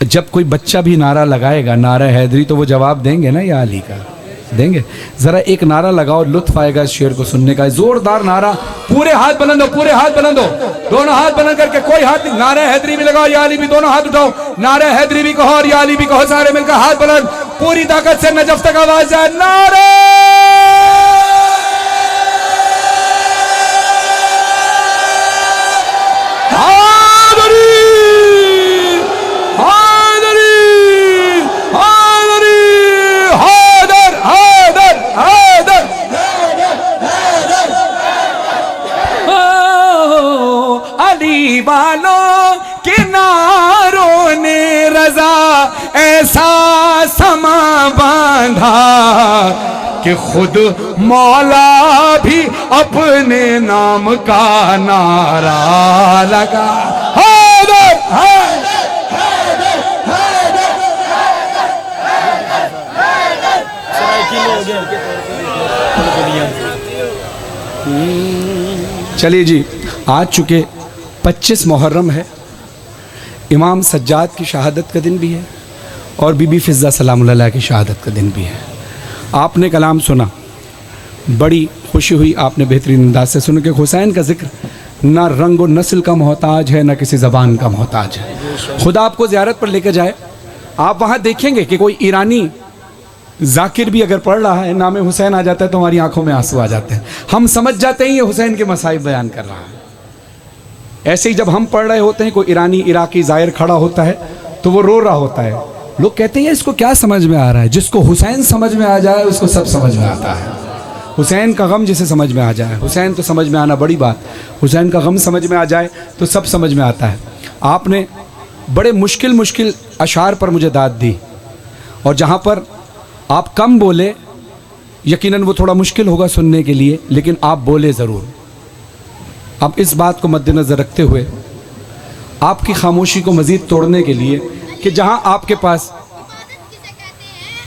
جب کوئی بچہ بھی نعرہ لگائے گا نعرہ حیدری تو وہ جواب دیں گے نا یا علی کا، دیں گے. ذرا ایک نعرہ لگاؤ، لطف آئے گا اس شعر کو سننے کا. زوردار نعرہ، پورے ہاتھ بلند ہو، پورے ہاتھ بلند ہو، دونوں ہاتھ بلند کر کے کوئی ہاتھ نہیں. نعرہ حیدری بھی لگاؤ، یا علی بھی، دونوں ہاتھ اٹھاؤ. نعرہ حیدری بھی کہو اور یا علی بھی کہو، سارے مل کر ہاتھ بلند، پوری طاقت سے نجف تک آواز جائے. نعرہ والوں کے ناروں نے رضا ایسا سما باندھا کہ خود مولا بھی اپنے نام کا نعرہ لگا. حیدر چلیے جی. آج چکے 25 محرم ہے، امام سجاد کی شہادت کا دن بھی ہے اور بی بی فضہ سلام اللہ علیہ کی شہادت کا دن بھی ہے. آپ نے کلام سنا، بڑی خوشی ہوئی، آپ نے بہترین انداز سے سنا کہ حسین کا ذکر نہ رنگ و نسل کا محتاج ہے، نہ کسی زبان کا محتاج ہے. خدا آپ کو زیارت پر لے کے جائے، آپ وہاں دیکھیں گے کہ کوئی ایرانی ذاکر بھی اگر پڑھ رہا ہے، نام حسین آ جاتا ہے تو ہماری آنکھوں میں آنسو آ جاتے ہیں. ہم سمجھ جاتے ہیں یہ حسین کے مصائب بیان کر رہا ہے. ایسے ہی جب ہم پڑھ رہے ہوتے ہیں، کوئی ایرانی عراقی زائر کھڑا ہوتا ہے تو وہ رو رہا ہوتا ہے. لوگ کہتے ہیں اس کو کیا سمجھ میں آ رہا ہے؟ جس کو حسین سمجھ میں آ جائے اس کو سب سمجھ میں آتا ہے. حسین کا غم جسے سمجھ میں آ جائے، حسین تو سمجھ میں آنا بڑی بات، حسین کا غم سمجھ میں آ جائے تو سب سمجھ میں آتا ہے. آپ نے بڑے مشکل اشعار پر مجھے داد دی، اور جہاں پر آپ کم بولے یقیناً وہ تھوڑا مشکل ہوگا سننے کے لیے، لیکن آپ بولے ضرور. اب اس بات کو مد نظر رکھتے ہوئے آپ کی خاموشی کو مزید توڑنے کے لیے کہ جہاں آپ کے پاس عبادت کسے کہتے ہیں،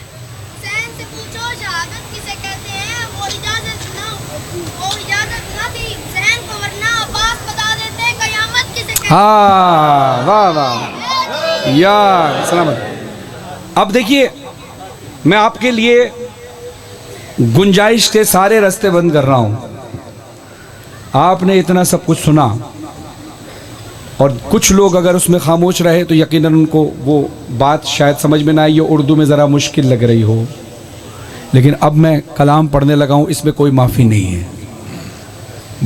حسین سے پوچھو شہادت کسے کہتے ہیں. وہ اجازت نہ دی حسین کو، ورنہ عباس بتا دیتے قیامت کسے کہتے ہیں. ہاں واہ واہ یا سلامت. اب دیکھیے، میں آپ کے لیے گنجائش کے سارے راستے بند کر رہا ہوں. آپ نے اتنا سب کچھ سنا، اور کچھ لوگ اگر اس میں خاموش رہے تو یقیناً ان کو وہ بات شاید سمجھ میں نہ آئی، اردو میں ذرا مشکل لگ رہی ہو. لیکن اب میں کلام پڑھنے لگا ہوں، اس میں کوئی معافی نہیں ہے.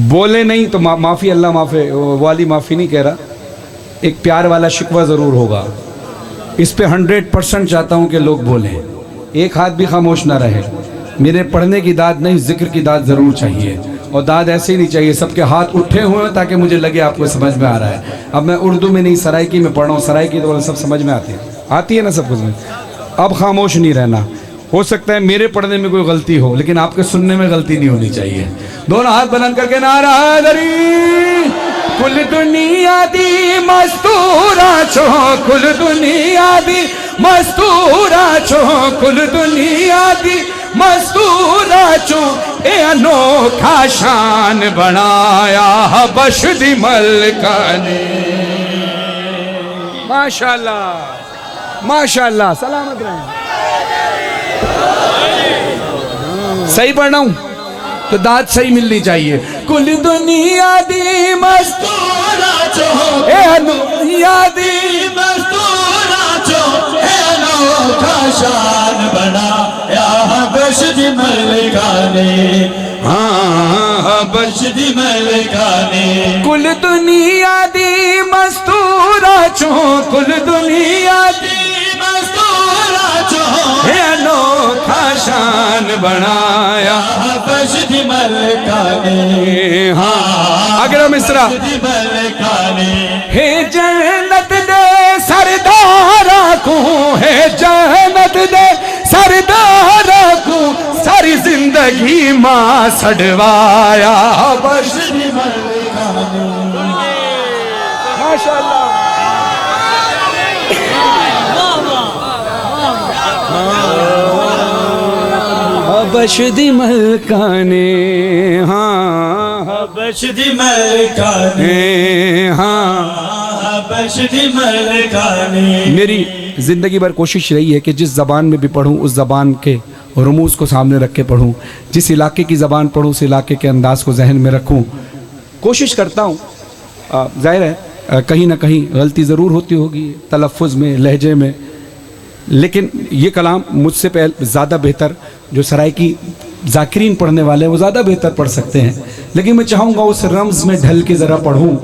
بولے نہیں تو معافی، اللہ معافی والی معافی نہیں کہہ رہا، ایک پیار والا شکوہ ضرور ہوگا. اس پہ 100% چاہتا ہوں کہ لوگ بولیں، ایک ہاتھ بھی خاموش نہ رہے. میرے پڑھنے کی داد نہیں، ذکر کی داد ضرور چاہیے، اور داد ایسے ہی نہیں چاہیے سب کے ہاتھ اٹھے ہوئے ہیں تاکہ مجھے لگے آپ کو سمجھ میں آ رہا ہے. اب میں اردو میں نہیں سرائکی میں پڑھ رہا ہوں، سرائکی تو سب سمجھ میں آتی ہے نا سب کچھ. اب خاموش نہیں رہنا. ہو سکتا ہے میرے پڑھنے میں کوئی غلطی ہو، لیکن آپ کے سننے میں غلطی نہیں ہونی چاہیے. دونوں ہاتھ بلند کر کے نعرہ حیدری. کل دنیا دی مستورا چو کل دنیا دی مستورا چو کل دنیا دی مستورا چو اے انوکھا شان بنایا حبش دی ملکہ نے ماشاءاللہ ماشاءاللہ سلامت رہیں صحیح پڑھ رہا ہوں تو داد صحیح ملنی چاہیے کل دنیا دی مستورا چو اے دنیا دی مستورا چو اے انوکھا شان بنا یا حبش دی ملکہ نے حبش دی ملکہ نے کل دنیا دی مستورا چو کل دنیا دی مستورا چو اے انوکھا شان بنایا حبش دی ملکہ نے اگر ہم اس طرح دی ملکہ نے ہے جنت دے سردارہ کو ہے جنت دے سردارہ کو ساری زندگی ماں سڑوایا حبش دی ملکہ نے ماشاءاللہ حبش دی ملکہ نے حبش دی ملکہ نے حبش دی ملکہ نے میری زندگی بھر کوشش رہی ہے کہ جس زبان میں بھی پڑھوں اس زبان کے رموز کو سامنے رکھ کے پڑھوں جس علاقے کی زبان پڑھوں اس علاقے کے انداز کو ذہن میں رکھوں کوشش کرتا ہوں ظاہر ہے کہیں نہ کہیں غلطی ضرور ہوتی ہوگی تلفظ میں لہجے میں لیکن یہ کلام مجھ سے زیادہ بہتر جو سرائیکی ذاکرین پڑھنے والے ہیں وہ زیادہ بہتر پڑھ سکتے ہیں لیکن میں چاہوں گا اس رمز میں ڈھل کے ذرا پڑھوں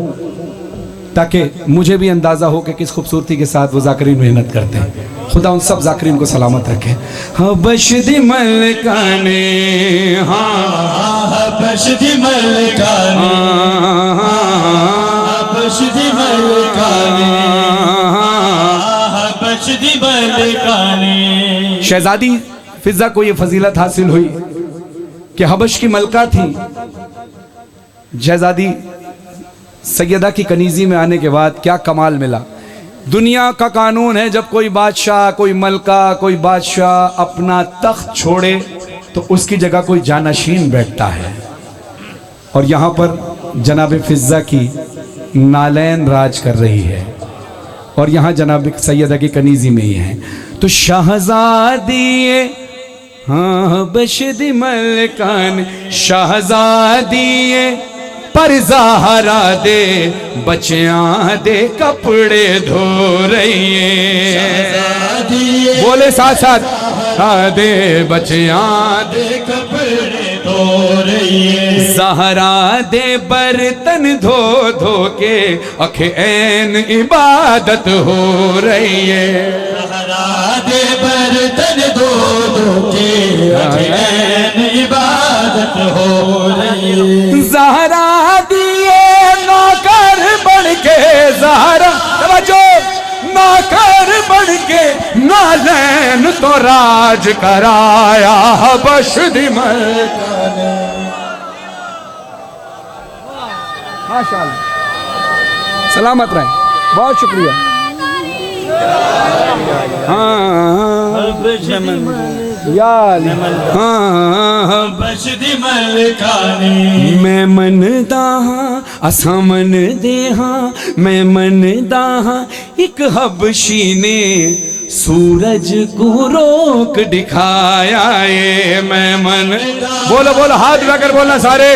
تاکہ مجھے بھی اندازہ ہو کہ کس خوبصورتی کے ساتھ وہ ذاکرین محنت کرتے ہیں خدا ان سب ذاکرین کو سلامت رکھے حبش دی ملکہ نے حبش دی ملکہ نے حبش دی ملکہ نے حبش دی ملکہ نے شہزادی فضہ کو یہ فضیلت حاصل ہوئی کہ حبش کی ملکہ تھی شہزادی سیدہ کی کنیزی میں آنے کے بعد کیا کمال ملا دنیا کا قانون ہے جب کوئی بادشاہ کوئی ملکہ کوئی بادشاہ اپنا تخت چھوڑے تو اس کی جگہ کوئی جانشین بیٹھتا ہے اور یہاں پر جناب فضہ کی نالین راج کر رہی ہے اور یہاں جناب سیدہ کی کنیزی میں ہی ہیں تو شہزادی حبش دی ملکہ نے شہزادی پر زہرا دے بچیاں دے کپڑے دھو رہی ہیں بولے ساتھ ساتھ دے بچیاں دے کپڑے دھو رہی ہے زہرا دے برتن دھو دھو کے اکھ عین عبادت ہو رہی ہے زہرا دے برتن دھو دھو کے اکھ عین عبادت ہو رہی ہے زہرا دیے نوکر بن کے زہرا توجہ نوکر بن کے نالین تو راج کرایا حبش دی ملکہ نے ماشاءاللہ سلامت رہیں بہت شکریہ حبش دی ملکہ نے میں مندا ہاں اساں من دے ہاں میں مندا ہاں ایک حبشی نے سورج کو روک دکھایا ہے میں من بولو بولو ہاتھ اٹھا کر بولنا سارے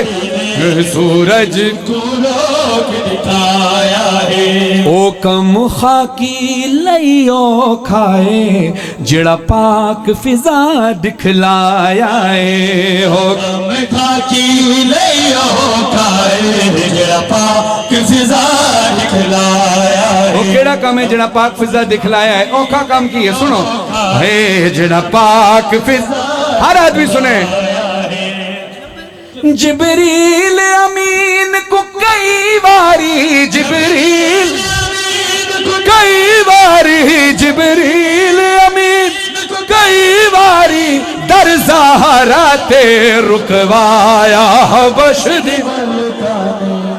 سورج کو روک دکھایا ہے او کم خاکی لئیو کھائے جڑا پاک فضا دکھلایا ہے او کم خاکی لئیو کھائے جڑا پاک فضا دکھلایا ہے وہ کیڑا کام ہے جڑا پاک فضا دکھلایا ہے اوکھا کام کی ہے سنو ہے جڑا پاک فضا ہر آدمی سنے جبریل امین کو کئی باری جبریل جبریل امین کئی باری در زہرا تے رکوایا حبش دی ملکہ نے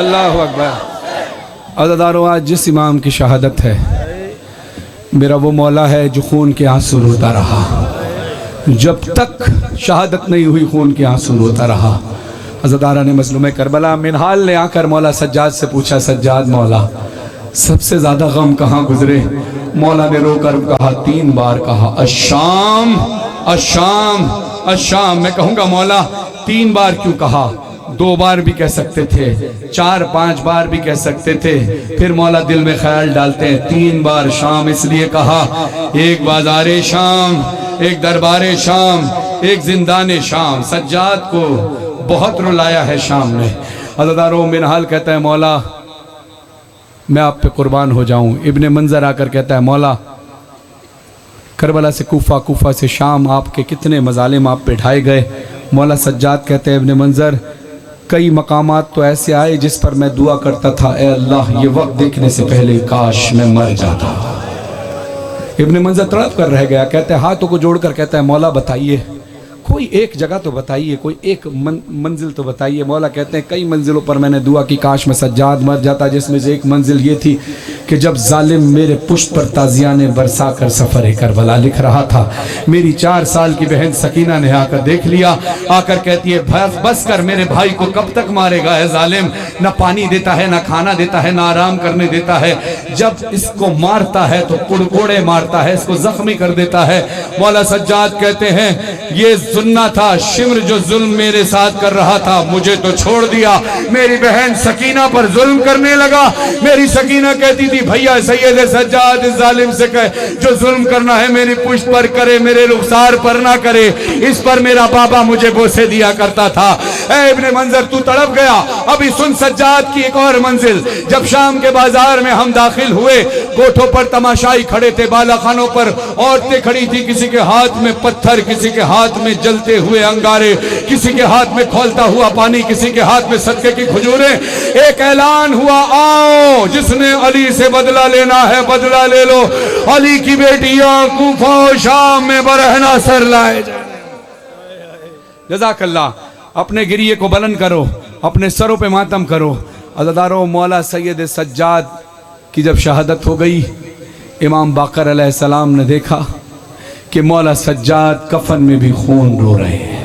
اللہ اکبر. عزیزانو، آج جس امام کی شہادت ہے میرا وہ مولا ہے جو خون کے آنسو روتا رہا. جب تک شہادت نہیں ہوئی خون کے آنسو روتا رہا. عزیزانو نے مظلوم کربلا منہال نے آ کر مولا سجاد سے پوچھا، سجاد مولا سب سے زیادہ غم کہاں گزرے؟ مولا نے رو کر کہا، 3 بار کہا الشام الشام الشام. میں کہوں گا مولا 3 بار کیوں کہا؟ 2 بار بھی کہہ سکتے تھے، 4-5 بار بھی کہہ سکتے تھے. پھر مولا دل میں خیال ڈالتے ہیں 3 بار شام اس لیے کہا، ایک بازار شام، ایک دربار شام، ایک زندان شام. سجاد کو بہت رلایا ہے شام نے. عزیزانو، منہال کہتا ہے مولا میں آپ پہ قربان ہو جاؤں. ابن منظر آ کر کہتا ہے مولا کربلا سے کوفہ، کوفہ سے شام، آپ کے کتنے مظالم آپ پہ ڈھائے گئے. مولا سجاد کہتے ہیں ابن منظر کئی مقامات تو ایسے آئے جس پر میں دعا کرتا تھا، اے اللہ یہ وقت دیکھنے سے پہلے کاش میں مر جاتا. ابن منظر تڑپ کر رہ گیا. کہتے ہیں ہاتھوں کو جوڑ کر کہتا ہے مولا بتائیے کوئی ایک جگہ تو بتائیے، کوئی ایک منزل تو بتائیے. مولا کہتے ہیں کئی منزلوں پر میں نے دعا کی کاش میں سجاد مر جاتا، جس میں سے ایک منزل یہ تھی کہ جب ظالم میرے پشت پر تازیانے برسا کر سفر کربلا لکھ رہا تھا، میری 4 سال کی بہن سکینہ نے آ کر دیکھ لیا. آ کر کہتی ہے بس کر، میرے بھائی کو کب تک مارے گا؟ ہے ظالم نہ پانی دیتا ہے، نہ کھانا دیتا ہے، نہ آرام کرنے دیتا ہے. جب اس کو مارتا ہے تو کڑکوڑے مارتا ہے، اس کو زخمی کر دیتا ہے. مولا سجاد کہتے ہیں یہ سننا تھا شمر جو ظلم میرے ساتھ کر رہا تھا مجھے تو چھوڑ دیا، میری بہن سکینہ پر ظلم کرنے لگا. میری سکینہ کہتی تھی بھیا سید سجاد اس ظالم سے کہے جو ظلم کرنا ہے میری پشت پر کرے، میرے رخسار پر نہ کرے. اس پر میرا بابا مجھے بوسے دیا کرتا تھا. اے ابن منظر تو تڑپ گیا. ابھی سن سجاد کی ایک اور منزل. جب شام کے بازار میں ہم داخل ہوئے، کوٹھوں پر تماشائی کھڑے تھے، بالا خانوں پر عورتیں کھڑی تھی، کسی کے ہاتھ میں پتھر، کسی کے ہاتھ میں جلتے ہوئے انگارے، کسی کے ہاتھ میں کھولتا ہوا پانی، کسی کے ہاتھ میں صدقے کی کھجوریں. ایک اعلان ہوا، آؤ جس نے علی سے بدلہ لینا ہے بدلہ لے لو. علی کی بیٹیاں کوفہ و شام میں برہنہ سر لائے جائیں. جزاک اللہ. اپنے گریے کو بلند کرو، اپنے سروں پہ ماتم کرو. عزیزانو، مولا سید سجاد کی جب شہادت ہو گئی، امام باقر علیہ السلام نے دیکھا کہ مولا سجاد کفن میں بھی خون رو رہے ہیں.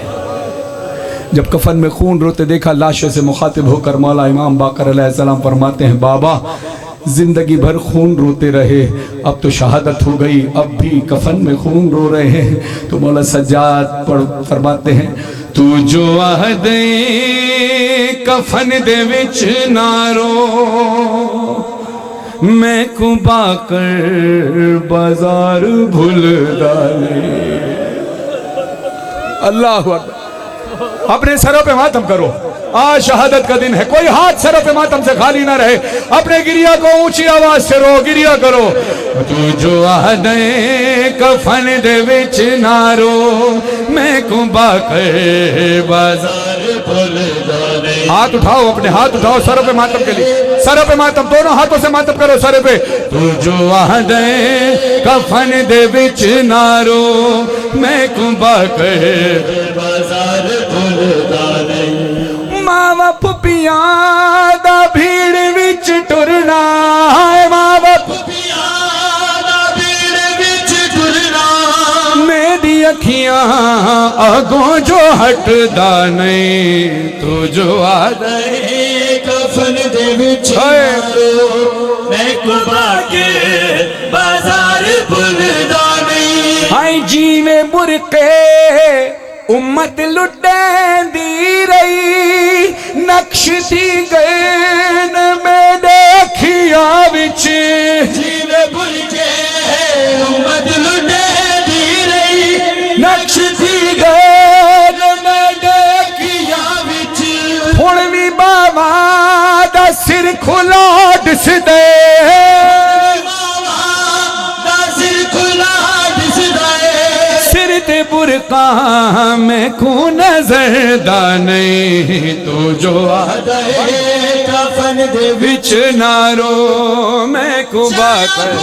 جب کفن میں خون روتے دیکھا، لاشوں سے مخاطب ہو کر مولا امام باقر علیہ السلام فرماتے ہیں بابا زندگی بھر خون روتے رہے، اب تو شہادت ہو گئی، اب بھی کفن میں خون رو رہے ہیں. تو مولا سجاد فرماتے ہیں تو جو عہدے کفن دے وچ نہ رو، میں کو باقر بازار بھول ڈالے. اللہ اکبر. اپنے سروں پہ ماتم کرو، آج شہادت کا دن ہے. کوئی ہاتھ سروں پہ ماتم سے خالی نہ رہے. اپنے گریہ کو اونچی آواز سے رو، گریہ کرو. تو جو عہدے کفن دے وچ نہ رو، میں کو باقر بازار بھول ڈالے. ہاتھ اٹھاؤ، اپنے ہاتھ اٹھاؤ سروں پہ ماتم کے لیے. سروں پہ ماتم، دونوں ہاتھوں سے ماتم کرو سروں پہ. تو جو عہدے کفن دے وچ نہ رو، میں کو باقر بازار بھول ڈالے. ماں پپیاں دا بھیڑ وچ ٹرنا، ماں پپیاں دا بھیڑ وچ ٹرنا، میری اکھیاں اگوں جو ہٹدا نہیں. تو جو عہدے کفن دے وچ نہ رو، میں کو باقر بازار بھول ڈالے. ہائے جیویں برقے امت لٹیں دی رہی، نقش دی گئے میں دیکھیا وچ. جیویں برقے امت لٹیں دی رہی، نقش دی گئے میں دیکھیا وچ. ہن وی بابا دا سر کھلا دس دے، تے برقع میں کو نظر دا نہیں. تو جو عہدے کفن دے وچ نہ رو، میں کو باقر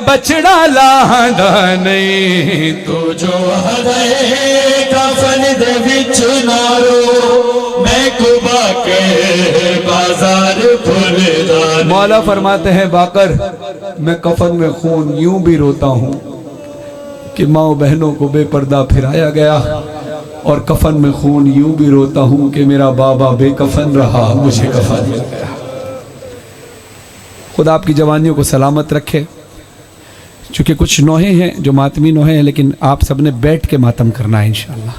بچڑا لاہندا نہیں تو جو ہدے کفن دے وچ نارو میں کبا کے بازار پھلدا مولا فرماتے ہیں باقر میں کفن میں خون یوں بھی روتا ہوں کہ ماں و بہنوں کو بے پردہ پھرایا گیا اور کفن میں خون یوں بھی روتا ہوں کہ میرا بابا بے کفن رہا مجھے کفن مل گیا خدا آپ کی جوانیوں کو سلامت رکھے چونکہ کچھ نوحے ہیں جو ماتمی نوحے ہیں لیکن آپ سب نے بیٹھ کے ماتم کرنا ہے انشاءاللہ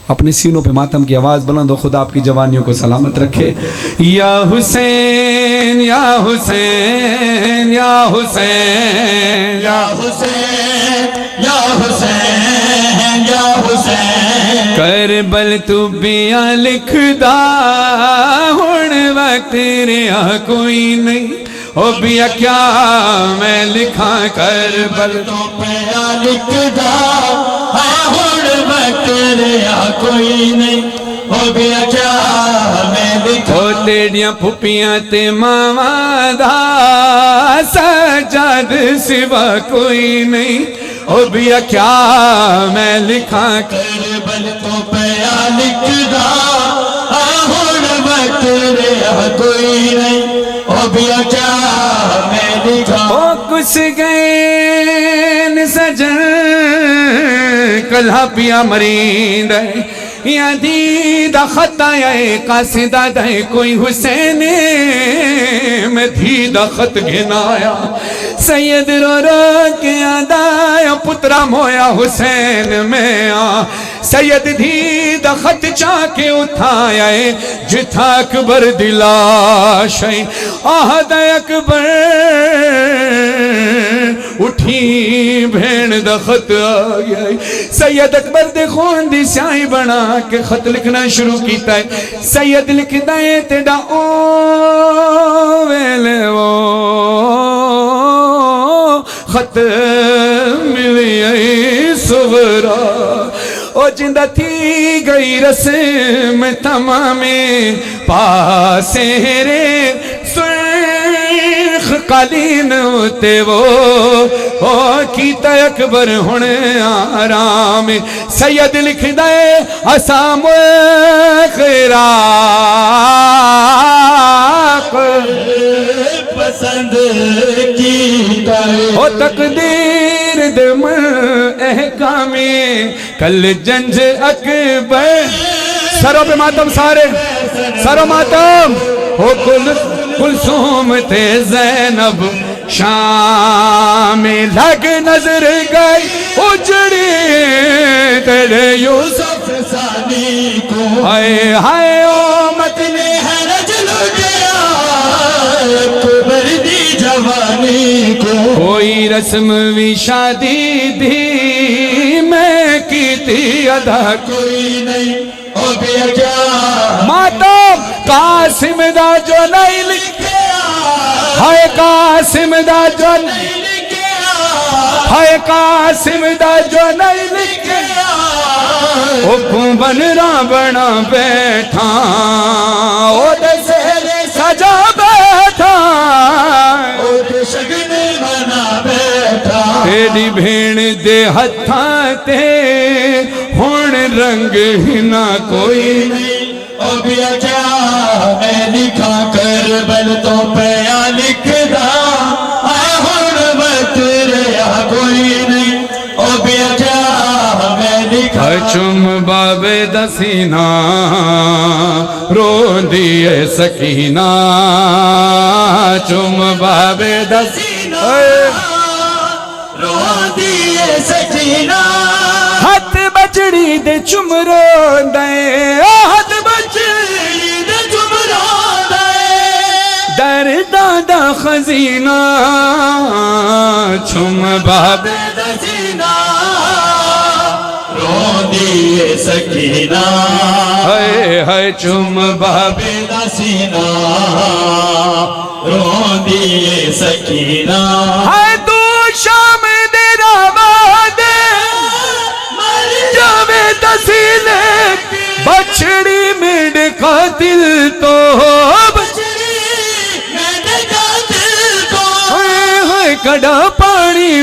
اپنے سینوں پہ ماتم کی آواز بلند ہو خدا آپ کی جوانیوں کو سلامت رکھے یا حسین یا حسین یا حسین یا حسین یا حسین یا حسین کربل تو بیا لکھدا ہن وقت رہا کوئی نہیں او بیا کیا میں لکھاں کربل تو پیا لکھدا ہن وقت رہا کوئی نہیں ہو گیا کیا میں لکھا او تیڑیاں پھپیاں تے ماواں دا سجاد سوا کوئی نہیں او بیا کیا میں لکھاں کربل تو پیا لکھدا ہن وقت رہا کوئی نہیں ہو گیا کیا میں لکھا او کس گئے سجن کلہا پیا مریند ہے یا دیدہ خطا یا قاسدہ دے کوئی حسین میں دیدہ خط گھنایا سید رو رو کے آدایا پترا مویا حسین میں آ سید دیدہ خط چاکے اٹھایا جتھا اکبر دلاش ہے آہد اکبر اٹھی بھین دا خط آگیا سید اکبر دے خون دی سیاہی بنا کہ خط لکھنا شروع کیتا ہے سید لکھتا ہے تیڑا او ویلے وہ خط ملی سورا او جندہ تھی گئی رسم تمامی پاسے رے سرخ قالین ہوتے وہ او کیتا اکبر ہونے آرام سید لکھ دائے اسام خراق پسند کیتا او تقدیر دم احکامی کل جنج اکبر سروں پہ ماتم سارے سروں ماتم او کلثوم تے زینب شام لگ نظر گئی اجڑی تیرے یوسف ثانی کو ہائے ہائے او متنے ہے رجل گیا اکبر دی جوانی کو کوئی رسم وی شادی دی میں کیتی ادا کوئی نہیں ہو گیا کیا ماتم قاسم دا جو نہیں لکھیا ہائے قاسم دا جو نہیں لکھیا ہائے قاسم دا جو نہیں لکھیا حکم بنرا بنا بیٹھا او دے سہرے سجا بیٹھا او دے شگن بنا بیٹھا تیری بھین دے ہتھاں تے ہون رنگ ہی نہ کوئی نہیں ہو گیا کیا میں لکھا کربل تو پیا لکھدا ہن وقت رہا کوئی نہیں ہو گیا کیا میں لکھا چم بابے دسینہ رو دیئے سکینہ چم بابے دسینہ رو دیئے سکینہ ہاتھ بچڑی دے چم رو دے ہاتھ بچڑی دے چم رو دے در دادا خزینہ چم بابے دسینہ رو دیئے سکینہ ہائے ہائے چم بابے دسینہ رو دیئے سکینہ ہائے تو شام دے راواد جاوے تسیلے بچڑی میڈ قاتل تو بچڑی میڈ قاتل تو ہائے ہائے کڑا پانی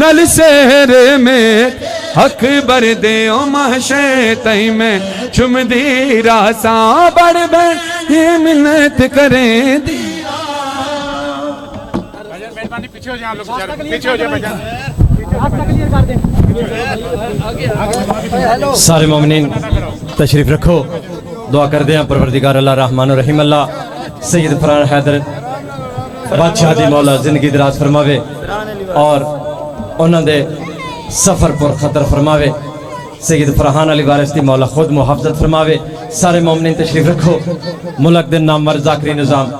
نل سہر میں اکبر دے او محشے تئی میں چم دی راساں بڑھ بڑھ یہ منت کریں دی سارے مومنین تشریف رکھو، دعا کر دیں پروردگار اللہ رحمان الرحیم اللہ سید فرحان حیدر بادشاہ دی مولا زندگی دراز فرماوے اور انہوں دے سفر پر خطر فرماوے، سید فرحان علی وارث دی مولا خود محافظت فرماوے۔ سارے مومنین تشریف رکھو، ملک دن نامور ذاکری نظام